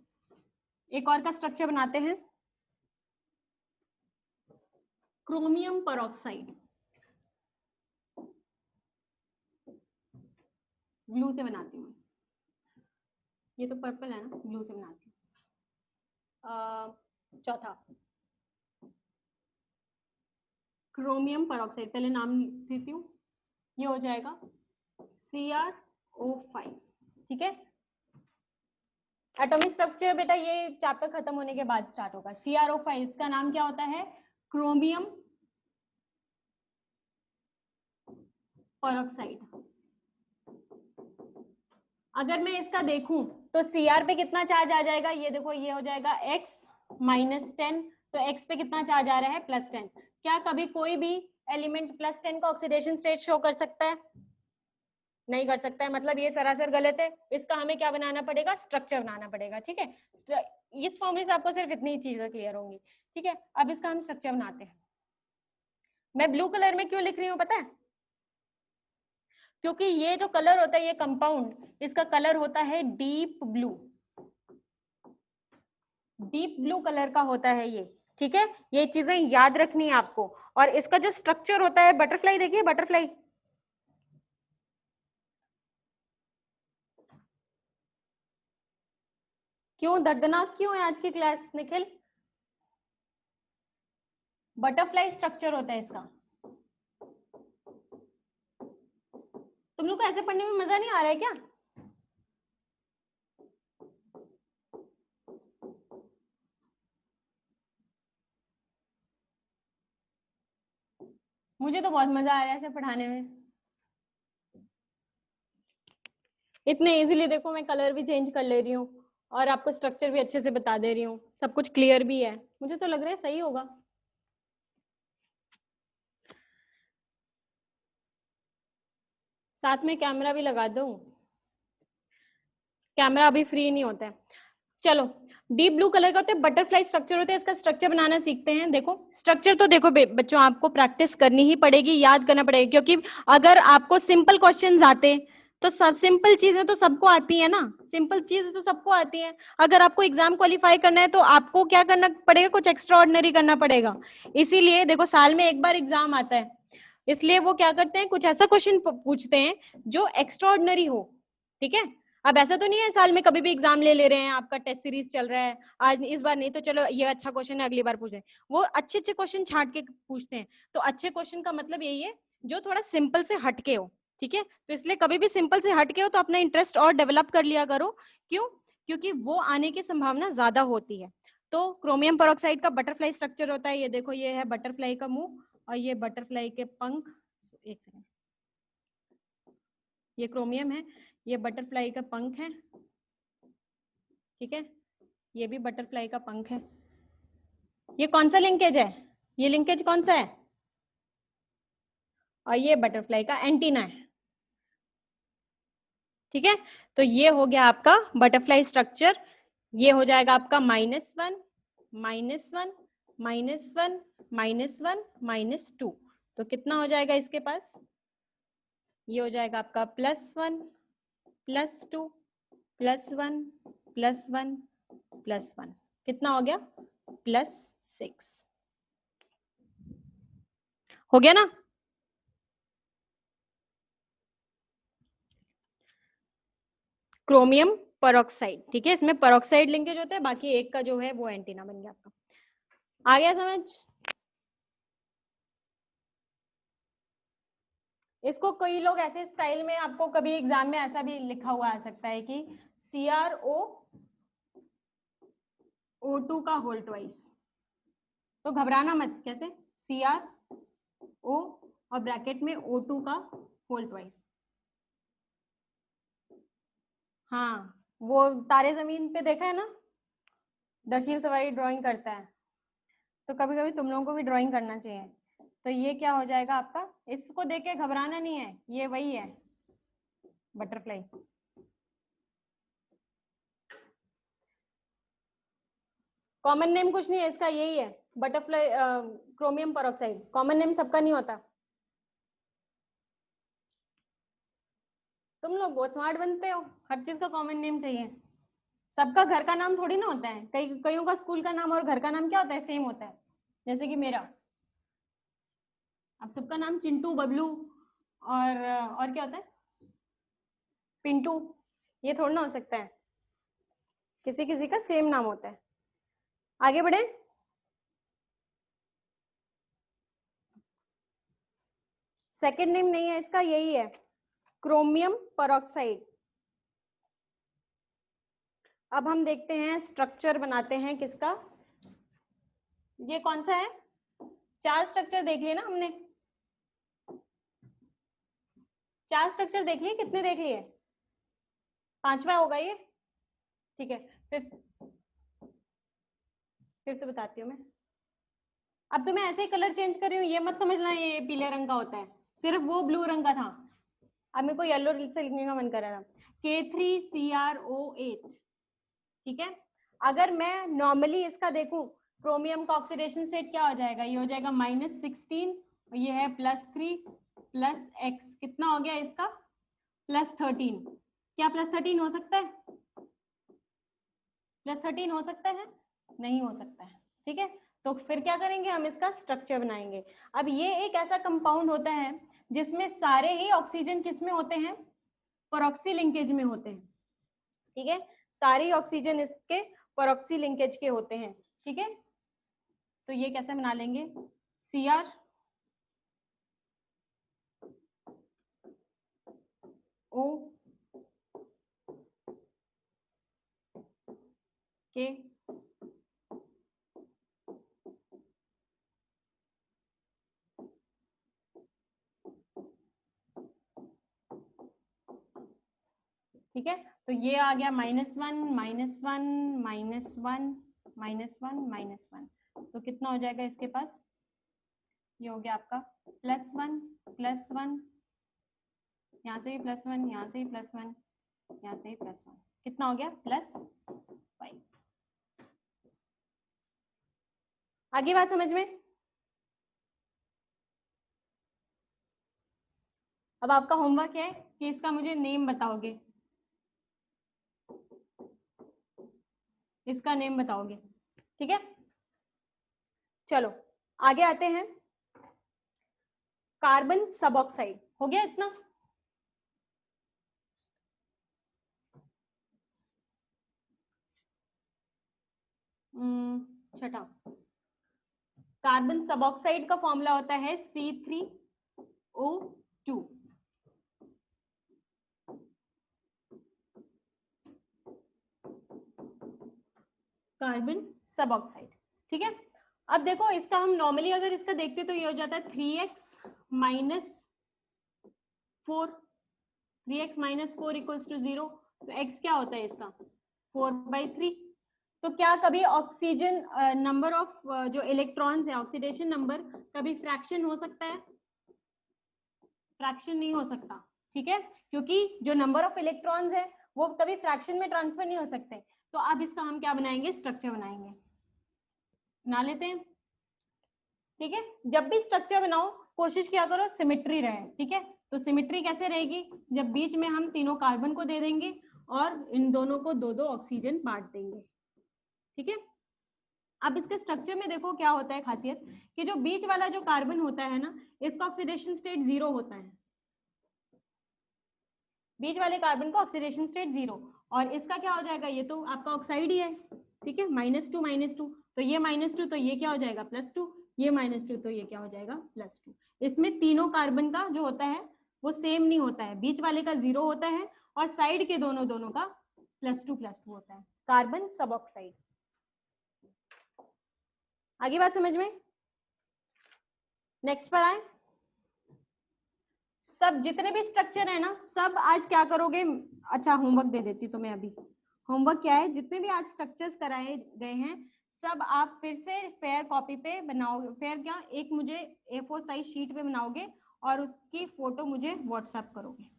S1: एक और का स्ट्रक्चर बनाते हैं। Chromium peroxide. ब्लू से बनाती हूँ, ये तो पर्पल है ना, ब्लू से बनाती हूँ। चौथा क्रोमियम पेरोक्साइड, पहले नाम देती हूँ, ये हो जाएगा CrO5, ठीक है। एटॉमिक स्ट्रक्चर बेटा ये चैप्टर खत्म होने के बाद स्टार्ट होगा। CrO5 इसका नाम क्या होता है? Chromium peroxide. अगर मैं इसका देखूं तो Cr पे कितना चार्ज आ जाएगा, ये देखो ये हो जाएगा x -10, तो x पे कितना चार्ज आ रहा है? +10। क्या कभी कोई भी एलिमेंट +10 का ऑक्सीडेशन स्टेट शो कर सकता है? नहीं कर सकता है, मतलब ये सरासर गलत है। इसका हमें क्या बनाना पड़ेगा? स्ट्रक्चर बनाना पड़ेगा, ठीक है। इस फॉर्मूले से आपको सिर्फ इतनी चीजें क्लियर होंगी, ठीक है। अब इसका हम स्ट्रक्चर बनाते हैं। मैं ब्लू कलर में क्यों लिख रही हूँ पता है? क्योंकि ये जो कलर होता है, ये कंपाउंड, इसका कलर होता है deep blue, deep blue colour का होता है ये, ठीक है। ये चीजें याद रखनी है आपको। और इसका जो स्ट्रक्चर होता है, बटरफ्लाई देखिए, बटरफ्लाई, क्यों दर्दनाक क्यों है आज की क्लास निखिल? बटरफ्लाई स्ट्रक्चर होता है इसका। तुम लोग को ऐसे पढ़ने में मजा नहीं आ रहा है क्या? मुझे तो बहुत मजा आ रहा है ऐसे पढ़ाने में। इतने इजीली देखो मैं कलर भी चेंज कर ले रही हूँ और आपको स्ट्रक्चर भी अच्छे से बता दे रही हूँ, सब कुछ क्लियर भी है। मुझे तो लग रहा है सही होगा। साथ में कैमरा भी लगा दूं, कैमरा अभी फ्री नहीं होता है। चलो, डीप ब्लू कलर का होता है, बटरफ्लाई स्ट्रक्चर होता है। इसका स्ट्रक्चर बनाना सीखते हैं। देखो स्ट्रक्चर तो देखो बच्चों आपको प्रैक्टिस करनी ही पड़ेगी, याद करना पड़ेगा, क्योंकि अगर आपको सिंपल क्वेश्चंस आते तो सब सिंपल चीजें तो सबको आती है ना, सिंपल चीजें तो सबको आती है। अगर आपको एग्जाम क्वालिफाई करना है तो आपको क्या करना पड़ेगा? कुछ एक्स्ट्रा ऑर्डिनरी करना पड़ेगा। इसीलिए देखो साल में एक बार एग्जाम आता है, इसलिए वो क्या करते हैं, कुछ ऐसा क्वेश्चन पूछते हैं जो एक्स्ट्रा ऑर्डिनरी हो, ठीक है। अब ऐसा तो नहीं है साल में कभी भी एग्जाम ले रहे हैं, आपका टेस्ट सीरीज चल रहा है, आज इस बार नहीं तो चलो ये अच्छा क्वेश्चन है अगली बार पूछे। वो अच्छे अच्छे क्वेश्चन छांट के पूछते हैं। तो अच्छे क्वेश्चन का मतलब यही है जो थोड़ा सिंपल से हटके हो, ठीक है। तो इसलिए कभी भी सिंपल से हटके हो तो अपना इंटरेस्ट और डेवलप कर लिया करो। क्यों? क्योंकि वो आने की संभावना ज्यादा होती है। तो क्रोमियम पेरोक्साइड का बटरफ्लाई स्ट्रक्चर होता है, ये देखो ये है बटरफ्लाई का मुंह और ये बटरफ्लाई के पंख। एक सेकेंड, ये क्रोमियम है, ये बटरफ्लाई का पंख है, ठीक है। ये भी बटरफ्लाई का पंख है। ये कौन सा लिंकेज है? ये लिंकेज कौन सा है? और ये बटरफ्लाई का एंटीना है, ठीक है। तो ये हो गया आपका बटरफ्लाई स्ट्रक्चर। ये हो जाएगा आपका -1 -1 -1 -1 -2। तो कितना हो जाएगा इसके पास? ये हो जाएगा आपका +1 +2 +1 +1 +1। कितना हो गया? +6 हो गया ना। क्रोमियम पेरोक्साइड, ठीक है। इसमें पेरोक्साइड लिंकेज होते हैं, बाकी एक का जो है वो एंटीना बन गया आपका। आ गया समझ? इसको कई लोग ऐसे स्टाइल में, आपको कभी एग्जाम में ऐसा भी लिखा हुआ आ सकता है कि CrO2 का होल ट्वाइस। तो घबराना मत, कैसे? CrO और ब्रैकेट में O2 का होल ट्वाइस। हाँ, वो तारे जमीन पे देखा है ना, दर्शील सवारी ड्राइंग करता है, तो कभी कभी तुम लोगों को भी ड्राइंग करना चाहिए। तो ये क्या हो जाएगा आपका? इसको देख के घबराना नहीं है, ये वही है बटरफ्लाई। कॉमन नेम कुछ नहीं है इसका, यही है butterfly chromium peroxide. Common name सबका नहीं होता। तुम लोग बहुत स्मार्ट बनते हो, हर चीज का कॉमन नेम चाहिए। सबका घर का नाम थोड़ी ना होता है, कईयों का स्कूल का नाम और घर का नाम क्या होता है? सेम होता है। जैसे कि मेरा, अब सबका नाम चिंटू, बबलू और क्या होता है? पिंटू। ये थोड़ा ना हो सकता है, किसी किसी का सेम नाम होता है। आगे बढ़े। सेकेंड नेम नहीं है इसका, यही है, क्रोमियम पेरोक्साइड। अब हम देखते हैं स्ट्रक्चर बनाते हैं किसका, ये कौन सा है, 4 स्ट्रक्चर देख लिए ना हमने, 4 स्ट्रक्चर देख लिए, कितने देख लिए, 5वां होगा ये, ठीक है। फिर से बताती हूँ मैं। अब तो मैं ऐसे ही कलर चेंज कर रही हूँ, ये मत समझना ये पीले रंग का होता है, सिर्फ वो ब्लू रंग का था। अब मेरे को येलो से लिखने का मन कर रहा था, K3CrO8, ठीक है। अगर मैं नॉर्मली इसका देखूं, क्रोमियम का ऑक्सीडेशन स्टेट क्या हो जाएगा, ये हो जाएगा -16, और ये है +3 + X, कितना हो गया इसका, +13। क्या +13 हो सकता है, +13 हो सकता है, नहीं हो सकता है, ठीक है। तो फिर क्या करेंगे, हम इसका स्ट्रक्चर बनाएंगे। अब ये एक ऐसा कंपाउंड होता है जिसमें सारे ही ऑक्सीजन किस में होते हैं, पेरोक्सी लिंकेज में होते हैं, ठीक है। सारी ऑक्सीजन इसके पेरोक्सी लिंकेज के होते हैं, ठीक है। तो ये कैसे बना लेंगे, Cr O के ठीक है। तो ये आ गया -1 -1 -1 -1 -1, तो कितना हो जाएगा इसके पास, ये हो गया आपका +1 +1, यहाँ से भी +1, यहाँ से भी +1, यहाँ से भी +1, कितना हो गया +5। आगे बात समझ में। अब आपका होमवर्क है कि इसका मुझे नेम बताओगे, इसका नेम बताओगे, ठीक है। चलो आगे आते हैं, कार्बन सब ऑक्साइड, हो गया इतना। छठा, कार्बन सब ऑक्साइड का फॉर्मूला होता है C3O2, कार्बन सब ऑक्साइड, ठीक है। अब देखो इसका हम नॉर्मली अगर इसका देखते तो ये हो जाता है 3x - 4, 3x - 4 = 0, तो x क्या होता है इसका 4/3। तो क्या कभी ऑक्सीजन नंबर ऑफ जो इलेक्ट्रॉन्स है, ऑक्सीडेशन नंबर, कभी फ्रैक्शन हो सकता है, फ्रैक्शन नहीं हो सकता, ठीक है, क्योंकि जो नंबर ऑफ इलेक्ट्रॉन्स है वो कभी फ्रैक्शन में ट्रांसफर नहीं हो सकते। तो अब इसका हम क्या बनाएंगे, स्ट्रक्चर बनाएंगे, बना लेते हैं, ठीक है। जब भी स्ट्रक्चर बनाओ कोशिश किया करो सिमेट्री रहे, ठीक है। तो सिमेट्री कैसे रहेगी, जब बीच में हम तीनों कार्बन को दे देंगे और इन दोनों को 2-2 ऑक्सीजन बांट देंगे, ठीक है। अब इसके स्ट्रक्चर में देखो क्या होता है खासियत, कि जो बीच वाला जो कार्बन होता है ना, इसका ऑक्सीडेशन स्टेट 0 होता है, बीच वाले कार्बन का ऑक्सीडेशन स्टेट 0, और इसका क्या हो जाएगा, ये तो आपका ऑक्साइड ही है, ठीक है, -2 तो ये -2, तो ये क्या हो जाएगा +2, ये -2, तो ये क्या हो जाएगा +2। इसमें तीनों कार्बन का जो होता है वो सेम नहीं होता है, बीच वाले का 0 होता है और साइड के दोनों का +2 होता है, कार्बन सब ऑक्साइड। आगे बात समझ में। नेक्स्ट पर आए, सब जितने भी स्ट्रक्चर है ना, सब आज क्या करोगे, अच्छा होमवर्क दे देती हूँ तुम्हें अभी। होमवर्क क्या है, जितने भी आज स्ट्रक्चर्स कराए गए हैं सब आप फिर से फेयर कॉपी पे बनाओगे, फेयर क्या, एक मुझे A4 साइज शीट पे बनाओगे और उसकी फोटो मुझे व्हाट्सएप करोगे,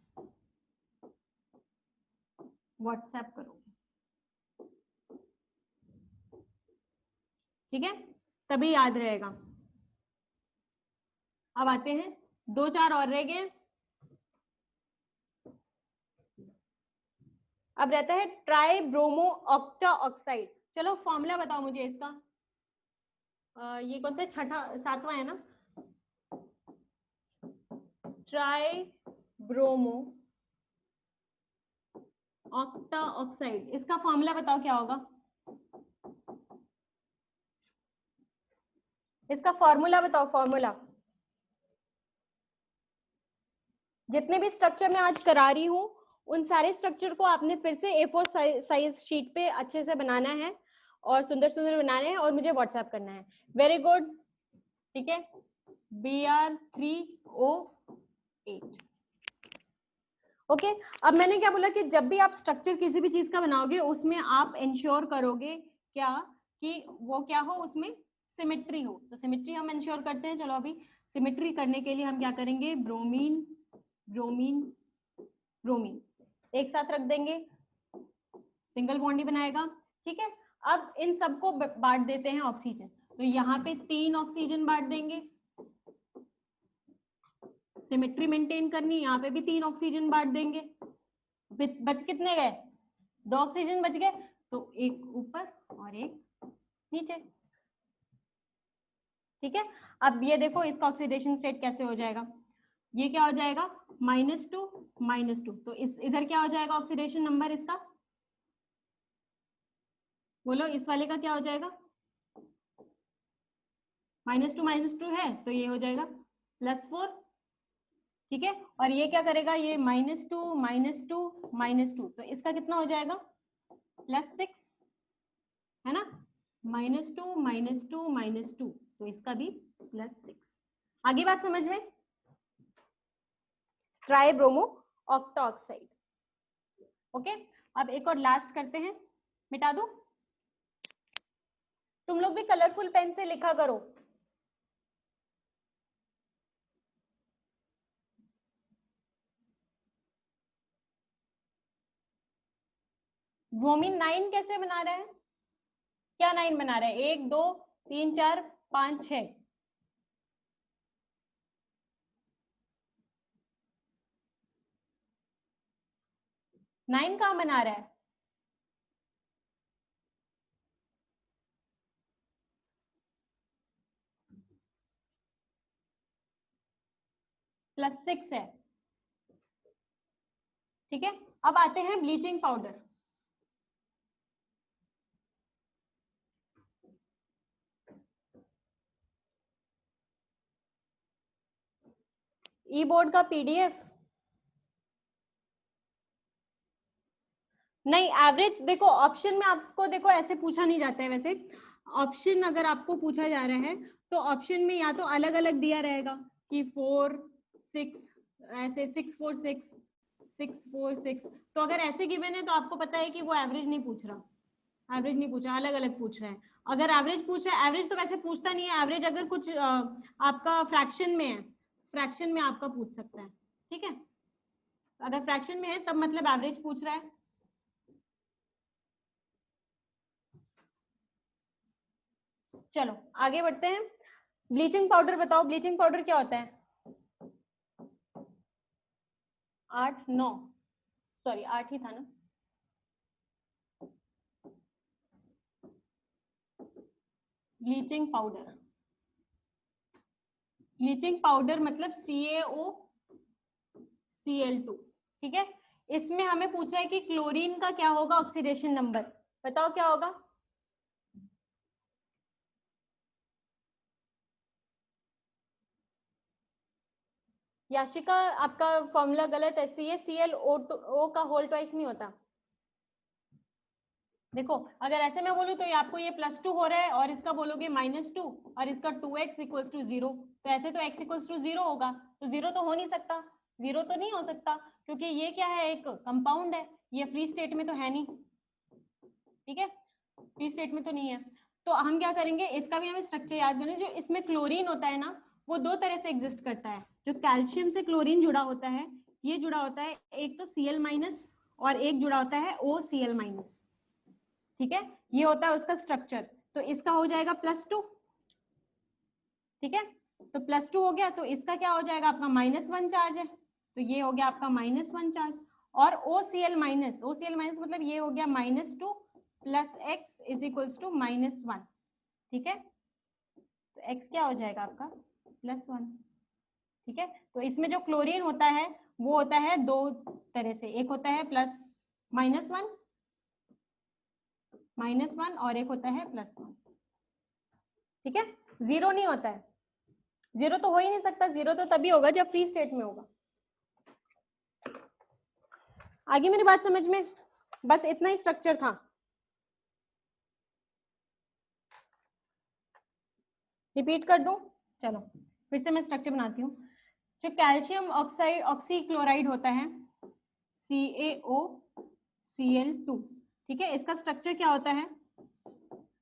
S1: ठीक है, तभी याद रहेगा। अब आते हैं 2-4 और रह गए। अब रहता है ट्राई ब्रोमो ऑक्टा ऑक्साइड। चलो फॉर्मूला बताओ मुझे इसका, ये कौन सा, छठा 7वां है ना, ट्राई ब्रोमो ऑक्टा ऑक्साइड, इसका फॉर्मूला बताओ क्या होगा, इसका फॉर्मूला बताओ, फॉर्मूला जितने भी स्ट्रक्चर मैं आज करा रही हूँ उन सारे स्ट्रक्चर को आपने फिर से A4 साइज शीट पे अच्छे से बनाना है और सुंदर सुंदर बनाने हैं और मुझे व्हाट्सएप करना है। वेरी गुड, ठीक है। BR3O8 okay. अब मैंने क्या बोला कि जब भी आप स्ट्रक्चर किसी भी चीज का बनाओगे उसमें आप इंश्योर करोगे क्या कि वो क्या हो, उसमें सिमेट्री हो। तो सिमेट्री हम इंश्योर करते हैं। चलो अभी सिमेट्री करने के लिए हम क्या करेंगे, ब्रोमीन ब्रोमीन ब्रोमीन एक साथ रख देंगे, सिंगल बॉन्ड ही बनाएगा, ठीक है। अब इन सबको बांट देते हैं ऑक्सीजन। तो यहाँ पे 3 ऑक्सीजन बांट देंगे, सिमेट्री मेंटेन करनी, यहाँ पे भी 3 ऑक्सीजन बांट देंगे। बच कितने गए, 2 ऑक्सीजन बच गए, तो एक ऊपर और एक नीचे, ठीक है। अब ये देखो इसका ऑक्सीडेशन स्टेट कैसे हो जाएगा, ये क्या हो जाएगा -2 तो इस इधर क्या हो जाएगा ऑक्सीडेशन नंबर इसका, बोलो इस वाले का क्या हो जाएगा, -2 है तो ये हो जाएगा +4, ठीक है। और ये क्या करेगा, ये -2 तो इसका कितना हो जाएगा +6, है ना, -2 तो इसका भी +6। आगे बात समझ में, ट्राइब्रोमो ऑक्टाऑक्साइड। ओके, अब एक और लास्ट करते हैं, मिटा दूं, तुम लोग भी कलरफुल पेन से लिखा करो। ब्रोमीन 9 कैसे बना रहा है, क्या 9 बना रहा है, 1 2 3 4 5 6, 9 कहां बना रहा है, +6 है, ठीक है। अब आते हैं ब्लीचिंग पाउडर। ई बोर्ड का PDF नहीं, एवरेज देखो ऑप्शन में आपको देखो ऐसे पूछा नहीं जाता है। वैसे ऑप्शन अगर आपको पूछा जा रहा है तो ऑप्शन में या तो अलग अलग दिया रहेगा कि 4 6 ऐसे 6 4 6 6 4 6, तो अगर ऐसे गिवन है तो आपको पता है कि वो एवरेज नहीं पूछ रहा, एवरेज नहीं पूछ रहा, अलग अलग पूछ रहा है। अगर एवरेज पूछ रहा है, एवरेज तो वैसे पूछता नहीं है, एवरेज अगर कुछ आपका फ्रैक्शन में है, फ्रैक्शन में आपका पूछ सकता है, ठीक है। अगर फ्रैक्शन में है तब मतलब एवरेज पूछ रहा है। चलो आगे बढ़ते हैं, ब्लीचिंग पाउडर बताओ, ब्लीचिंग पाउडर क्या होता है, 8 9 सॉरी 8 ही था ना, ब्लीचिंग पाउडर, ब्लीचिंग पाउडर मतलब CaOCl2, ठीक है। इसमें हमें पूछा है कि क्लोरीन का क्या होगा ऑक्सीडेशन नंबर, बताओ क्या होगा, याशिका आपका फॉर्मूला गलत है, CaClO का होल ट्वाइस नहीं होता। देखो अगर ऐसे मैं बोलूँ तो ये आपको ये +2 हो रहा है और इसका बोलोगे -2 और इसका 2x = 0, तो ऐसे तो x = 0 होगा, तो 0 तो हो नहीं सकता, 0 तो नहीं हो सकता क्योंकि ये क्या है, एक कंपाउंड है, ये फ्री स्टेट में तो है नहीं, ठीक है, फ्री स्टेट में तो नहीं है। तो हम क्या करेंगे, इसका भी हमें स्ट्रक्चर याद करना है। जो इसमें क्लोरीन होता है ना वो 2 तरह से एग्जिस्ट करता है, जो कैल्शियम से क्लोरीन जुड़ा होता है, ये जुड़ा होता है, एक तो Cl- और एक जुड़ा होता है OCl-, ठीक है, ये होता है उसका स्ट्रक्चर। तो इसका हो जाएगा +2, ठीक है, तो +2 हो गया, तो इसका क्या हो जाएगा, आपका -1 चार्ज है, तो ये हो गया आपका -1 चार्ज। और OCl- मतलब ये हो गया -2 + x = -1, ठीक है, तो x क्या हो जाएगा आपका +1, ठीक है। तो इसमें जो क्लोरीन होता है वो होता है 2 तरह से, एक होता है -1 और एक होता है +1, ठीक है। 0 नहीं होता है, 0 तो हो ही नहीं सकता, 0 तो तभी होगा जब फ्री स्टेट में होगा। आगे मेरी बात समझ में? बस इतना ही स्ट्रक्चर था। रिपीट कर दूं? चलो फिर से मैं स्ट्रक्चर बनाती हूँ। जो कैल्शियम ऑक्साइड ऑक्सीक्लोराइड होता है CaOCl2, ठीक है, इसका स्ट्रक्चर क्या होता है?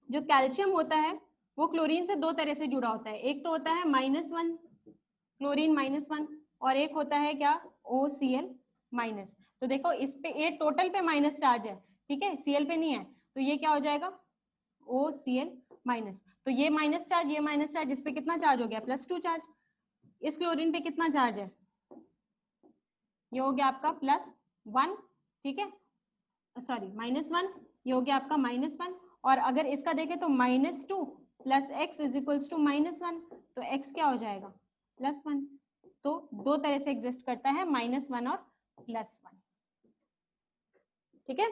S1: जो कैल्शियम होता है वो क्लोरीन से दो तरह से जुड़ा होता है, एक तो होता है -1 क्लोरीन -1 और एक होता है क्या OCl-। तो देखो इस पे ये टोटल पे माइनस चार्ज है, ठीक है, Cl पे नहीं है, तो ये क्या हो जाएगा OCl-। तो ये माइनस चार्ज, इस पे कितना चार्ज हो गया +2 चार्ज, इस क्लोरीन पे कितना चार्ज है, ये हो गया आपका +1, ठीक है, सॉरी -1, ये हो गया आपका -1, और अगर इसका देखें तो -2 + x = -1, तो x क्या हो जाएगा +1। तो दो तरह से एग्जिस्ट करता है, -1 और +1, ठीक है।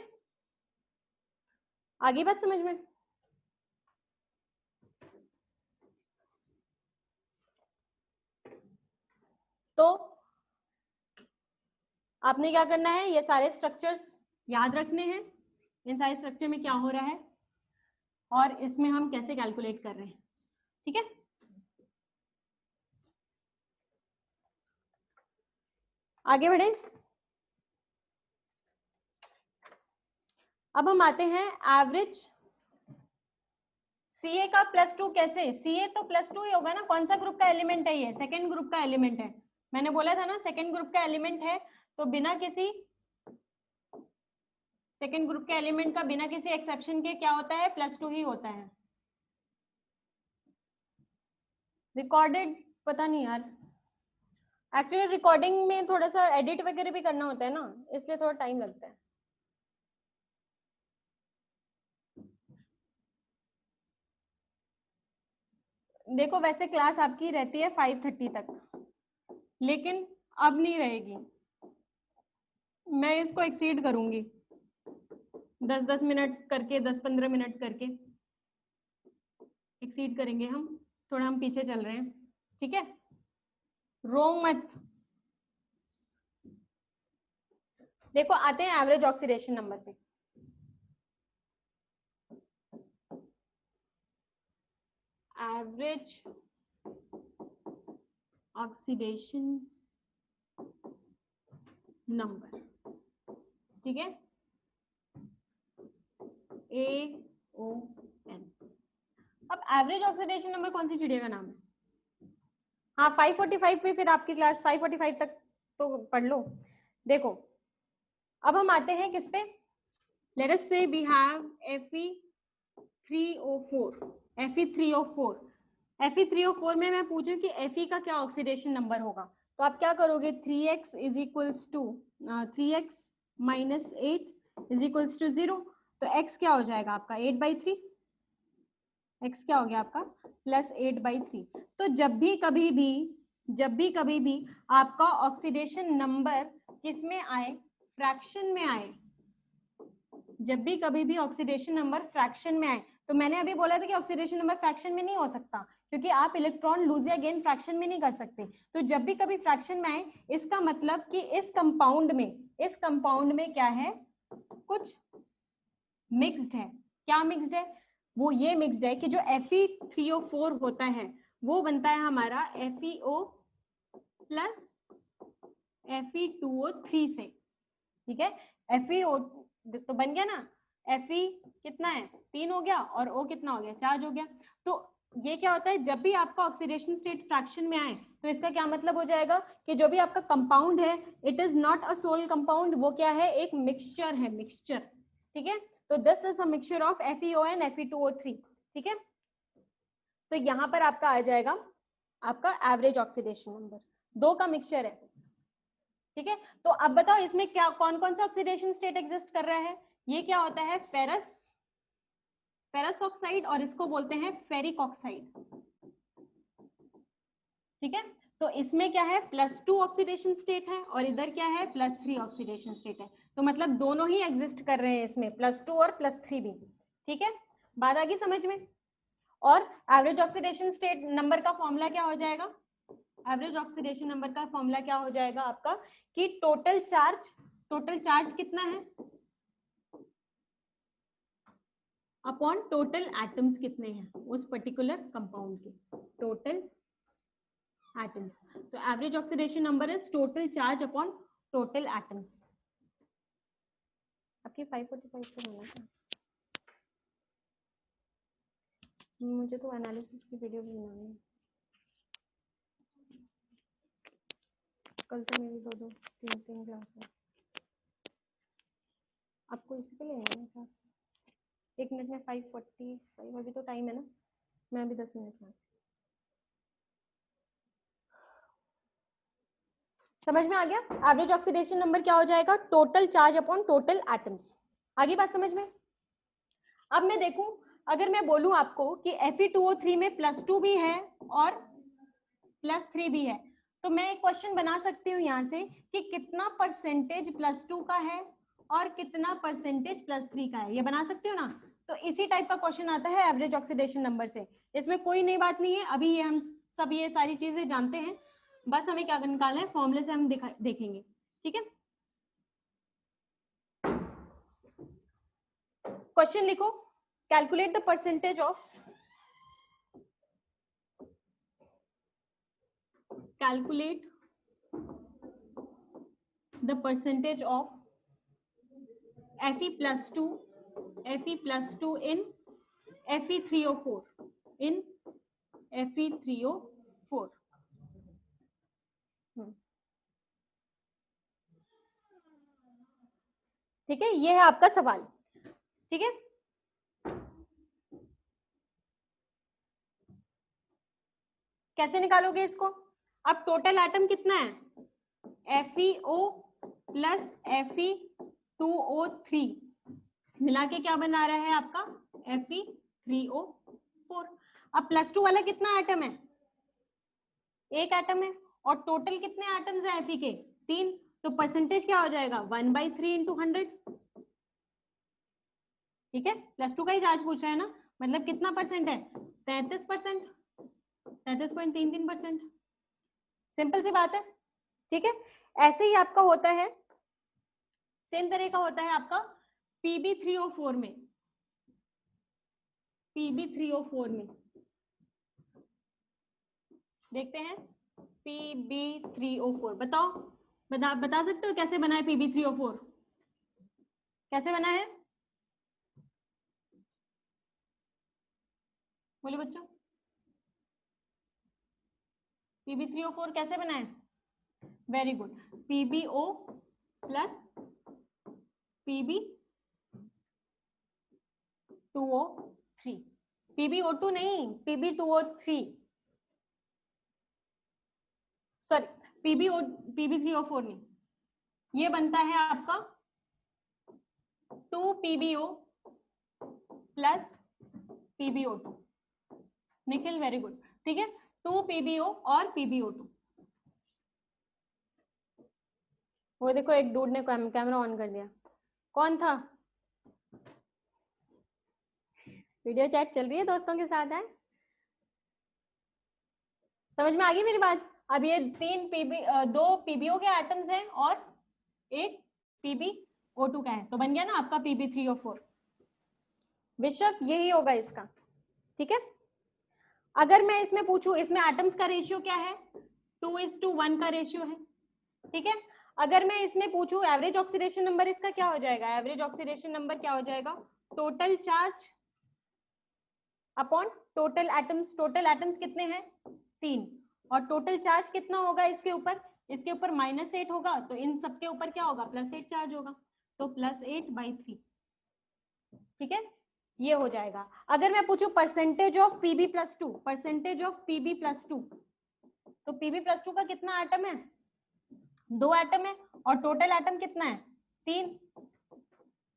S1: आगे बात समझ में? तो आपने क्या करना है, ये सारे स्ट्रक्चर्स याद रखने हैं, इन सारे स्ट्रक्चर में क्या हो रहा है और इसमें हम कैसे कैलकुलेट कर रहे हैं, ठीक है। आगे बढ़े। अब हम आते हैं एवरेज Ca का +2 कैसे, Ca तो +2 ही होगा ना, कौन सा ग्रुप का एलिमेंट है, ये सेकेंड ग्रुप का एलिमेंट है, मैंने बोला था ना सेकेंड ग्रुप का एलिमेंट है, तो बिना किसी सेकेंड ग्रुप के एलिमेंट का बिना किसी एक्सेप्शन के क्या होता है +2 ही होता है। रिकॉर्डेड पता नहीं यार, एक्चुअली रिकॉर्डिंग में थोड़ा सा एडिट वगैरह भी करना होता है ना, इसलिए थोड़ा टाइम लगता है। देखो वैसे क्लास आपकी रहती है 5:30 तक, लेकिन अब नहीं रहेगी, मैं इसको एक्सीड करूंगी 10-10 मिनट करके, 10-15 मिनट करके एक्सीड करेंगे हम, थोड़ा हम पीछे चल रहे हैं, ठीक है, रोंग मत। देखो आते हैं एवरेज ऑक्सीडेशन नंबर पे। एवरेज ऑक्सीडेशन नंबर, ठीक है, AON। अब एवरेज ऑक्सीडेशन नंबर कौन सी चिड़िया का नाम है? हाँ 5:45 पे, फिर आपकी क्लास 5:45 तक तो पढ़ लो। देखो अब हम आते हैं किस पे, लेट अस से वी हैव Fe3O4 में मैं पूछूं कि Fe का क्या ऑक्सीडेशन नंबर होगा, तो आप क्या करोगे, 3x = 3x - 8 = 0, तो x क्या हो जाएगा आपका 8/3, x क्या हो गया आपका +8/3। तो जब भी कभी भी आपका ऑक्सीडेशन नंबर किस में आए, फ्रैक्शन में आए, जब भी कभी भी ऑक्सीडेशन नंबर फ्रैक्शन में आए, तो मैंने अभी बोला था कि ऑक्सीडेशन नंबर फ्रैक्शन में नहीं हो सकता, क्योंकि आप इलेक्ट्रॉन लूज या गेन फ्रैक्शन में नहीं कर सकते, तो जब भी कभी फ्रैक्शन में आए, इसका मतलब कि इस कंपाउंड में क्या है, कुछ मिक्स्ड है। क्या मिक्स्ड है? वो ये मिक्स्ड है कि जो Fe3O4 होता है वो बनता है हमारा FeO प्लस Fe2O3 से, ठीक है, FeO तो बन गया ना, Fe कितना है 3 हो गया और O कितना हो गया 4 हो गया। तो ये क्या होता है, जब भी आपका ऑक्सीडेशन स्टेट फ्रैक्शन में आए, तो इसका क्या मतलब हो जाएगा कि जो भी आपका कंपाउंड है, it is not a sole compound, वो क्या है, एक मिक्सचर है, मिक्सचर, ठीक है। तो this is a mixture of FeO and Fe2O3, ठीक है। तो यहाँ पर आपका आ जाएगा आपका एवरेज ऑक्सीडेशन नंबर, दो का मिक्सचर है, ठीक है। तो अब बताओ इसमें क्या कौन कौन सा ऑक्सीडेशन स्टेट एग्जिस्ट कर रहा है, ये क्या होता है, फेरस ऑक्साइड, और इसको बोलते हैं फेरिक ऑक्साइड, ठीक है। तो इसमें क्या है +2 ऑक्सीडेशन स्टेट है और इधर क्या है +3 ऑक्सीडेशन स्टेट है, तो मतलब दोनों ही एग्जिस्ट कर रहे हैं इसमें, +2 और +3 भी, ठीक है, बात आ गई समझ में। और एवरेज ऑक्सीडेशन स्टेट नंबर का फॉर्मूला क्या हो जाएगा, एवरेज ऑक्सीडेशन नंबर का फॉर्मूला क्या हो जाएगा आपका, कि टोटल चार्ज टोटल चार्ज कितना है अपॉन टोटल एटम्स कितने हैं उस पर्टिकुलर कंपाउंड के, टोटल एटम्स। तो average oxidation number is total charge upon total atoms. आपकी 545 पे होना था, मुझे तो एनालिसिस की वीडियो भी बनानी है, कल तो मेरी दो तीन क्लास है। आपको इसी पे लेना है क्लास? 1 मिनट में 5:45, अभी तो टाइम है ना, मैं अभी 10 मिनट में। समझ में आ गया? एवरेज ऑक्सीडेशन नंबर क्या हो जाएगा? Total charge upon total atoms. आगे बात समझ में? अब मैं देखूं, अगर मैं बोलूं आपको कि Fe2O3 में +2 भी है और +3 भी है, तो मैं एक क्वेश्चन बना सकती हूँ यहाँ से कि कितना परसेंटेज +2 का है और कितना परसेंटेज +3 का है, ये बना सकती हूँ ना। तो इसी टाइप का क्वेश्चन आता है एवरेज ऑक्सीडेशन नंबर से, इसमें कोई नई बात नहीं है। अभी ये हम सब ये सारी चीजें जानते हैं, बस हमें क्या निकालना है, फॉर्मूले से हम देखेंगे। ठीक है, क्वेश्चन लिखो, calculate the percentage of, calculate the percentage of Fe+2 in Fe3O4 in Fe3O4। ठीक है, ये है आपका सवाल। ठीक है, कैसे निकालोगे इसको? अब टोटल एटम कितना है? FeO प्लस Fe2O3 मिला के क्या बना रहा है आपका? Fe3O4। अब +2 वाला कितना एटम है? एक एटम है, और टोटल कितने एटम्स हैं Fe के? 3। तो परसेंटेज क्या हो जाएगा? 1/3 × 100। ठीक है, +2 का ही चार्ज पूछ रहा है ना, मतलब कितना परसेंट है? 33%, 33.33%। सिंपल सी बात है। ठीक है, ऐसे ही आपका होता है, सेम तरह का होता है आपका Pb3O4 में। Pb3O4 में देखते हैं, Pb3O4 बताओ, बता सकते हो कैसे बना है Pb3O4? कैसे बना है? बोले बच्चों, Pb3O4 कैसे बना है? Very good, PbO plus Pb2O3, PbO2 नहीं, Pb2O3, सॉरी, Pb3O4 नहीं, ये बनता है आपका 2PbO plus PbO2। Nikhil very good, ठीक है, 2PbO और PbO2। वो देखो एक डूड ने कैमरा ऑन कर दिया, कौन था? वीडियो चैट चल रही है दोस्तों के साथ है। समझ में आ गई मेरी बात? अब ये 2 PbO के एटम्स हैं और एक PbO2 का है, तो बन गया ना आपका Pb3O4। विश्व यही होगा इसका। ठीक है, अगर मैं इसमें पूछूं, इसमें एटम्स का रेशियो क्या है? 2:1 का रेशियो है। ठीक है, अगर मैं इसमें पूछूं एवरेज ऑक्सीडेशन नंबर इसका क्या हो जाएगा? एवरेज ऑक्सीडेशन नंबर क्या हो जाएगा? Total charge upon total atoms. Total atoms कितने हैं? 3, और टोटल चार्ज कितना होगा इसके ऊपर? इसके ऊपर -8 होगा, तो इन सबके ऊपर क्या होगा? +8 चार्ज होगा, तो +8/3। ठीक है, ये हो जाएगा। अगर मैं पूछूं percentage of Pb+2, percentage of Pb+2, तो Pb+2 का कितना एटम है? 2 एटम है, और टोटल एटम कितना है? 3।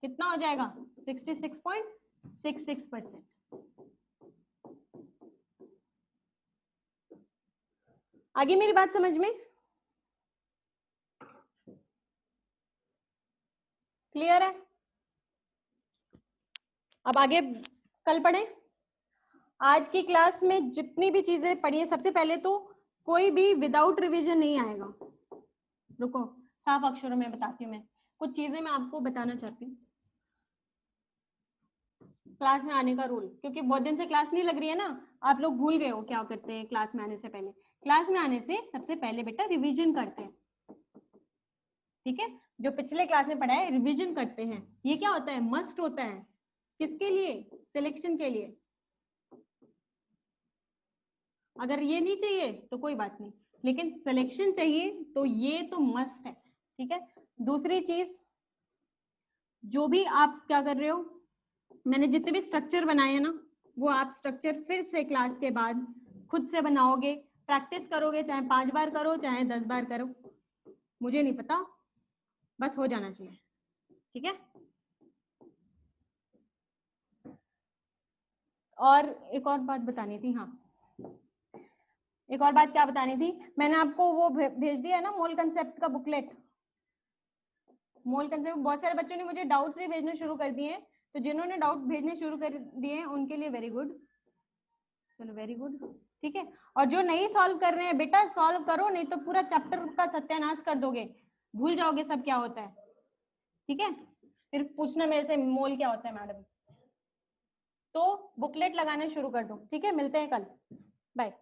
S1: कितना हो जाएगा? 66.66%। आगे मेरी बात समझ में क्लियर है? अब आगे कल पढ़ें। आज की क्लास में जितनी भी चीजें पढ़ी है, सबसे पहले तो कोई भी विदाउट रिवीजन नहीं आएगा। रुको, साफ अक्षरों में बताती हूँ मैं, कुछ चीजें मैं आपको बताना चाहती हूँ। क्लास में आने का रूल, क्योंकि बहुत दिन से क्लास नहीं लग रही है ना, आप लोग भूल गए हो क्या करते हैं क्लास में आने से पहले। क्लास में आने से सबसे पहले बेटा रिवीजन करते हैं, ठीक है? जो पिछले क्लास में पढ़ा है रिवीजन करते हैं। ये क्या होता है? मस्ट होता है। किसके लिए? सिलेक्शन के लिए। अगर ये नहीं चाहिए तो कोई बात नहीं, लेकिन सिलेक्शन चाहिए तो ये तो मस्ट है, ठीक है? दूसरी चीज, जो भी आप क्या कर रहे हो, मैंने जितने भी स्ट्रक्चर बनाए हैं ना, वो आप स्ट्रक्चर फिर से क्लास के बाद खुद से बनाओगे, प्रैक्टिस करोगे, चाहे 5 बार करो चाहे 10 बार करो, मुझे नहीं पता, बस हो जाना चाहिए, ठीक है? और एक और बात बतानी थी, हाँ एक और बात क्या बतानी थी, मैंने आपको वो भेज दिया है ना मोल कंसेप्ट का बुकलेट। मोल कंसेप्ट, बहुत सारे बच्चों ने मुझे डाउट्स भी भेजने शुरू कर दिए हैं, तो जिन्होंने डाउट भेजने शुरू कर दिए हैं उनके लिए वेरी गुड, चलो वेरी गुड, ठीक है? और जो नहीं सॉल्व कर रहे हैं बेटा सॉल्व करो, नहीं तो पूरा चैप्टर का सत्यानाश कर दोगे, भूल जाओगे सब क्या होता है, ठीक है? फिर पूछना मेरे से मोल क्या होता है मैडम। तो बुकलेट लगाना शुरू कर दो, ठीक है? मिलते हैं कल, बाय।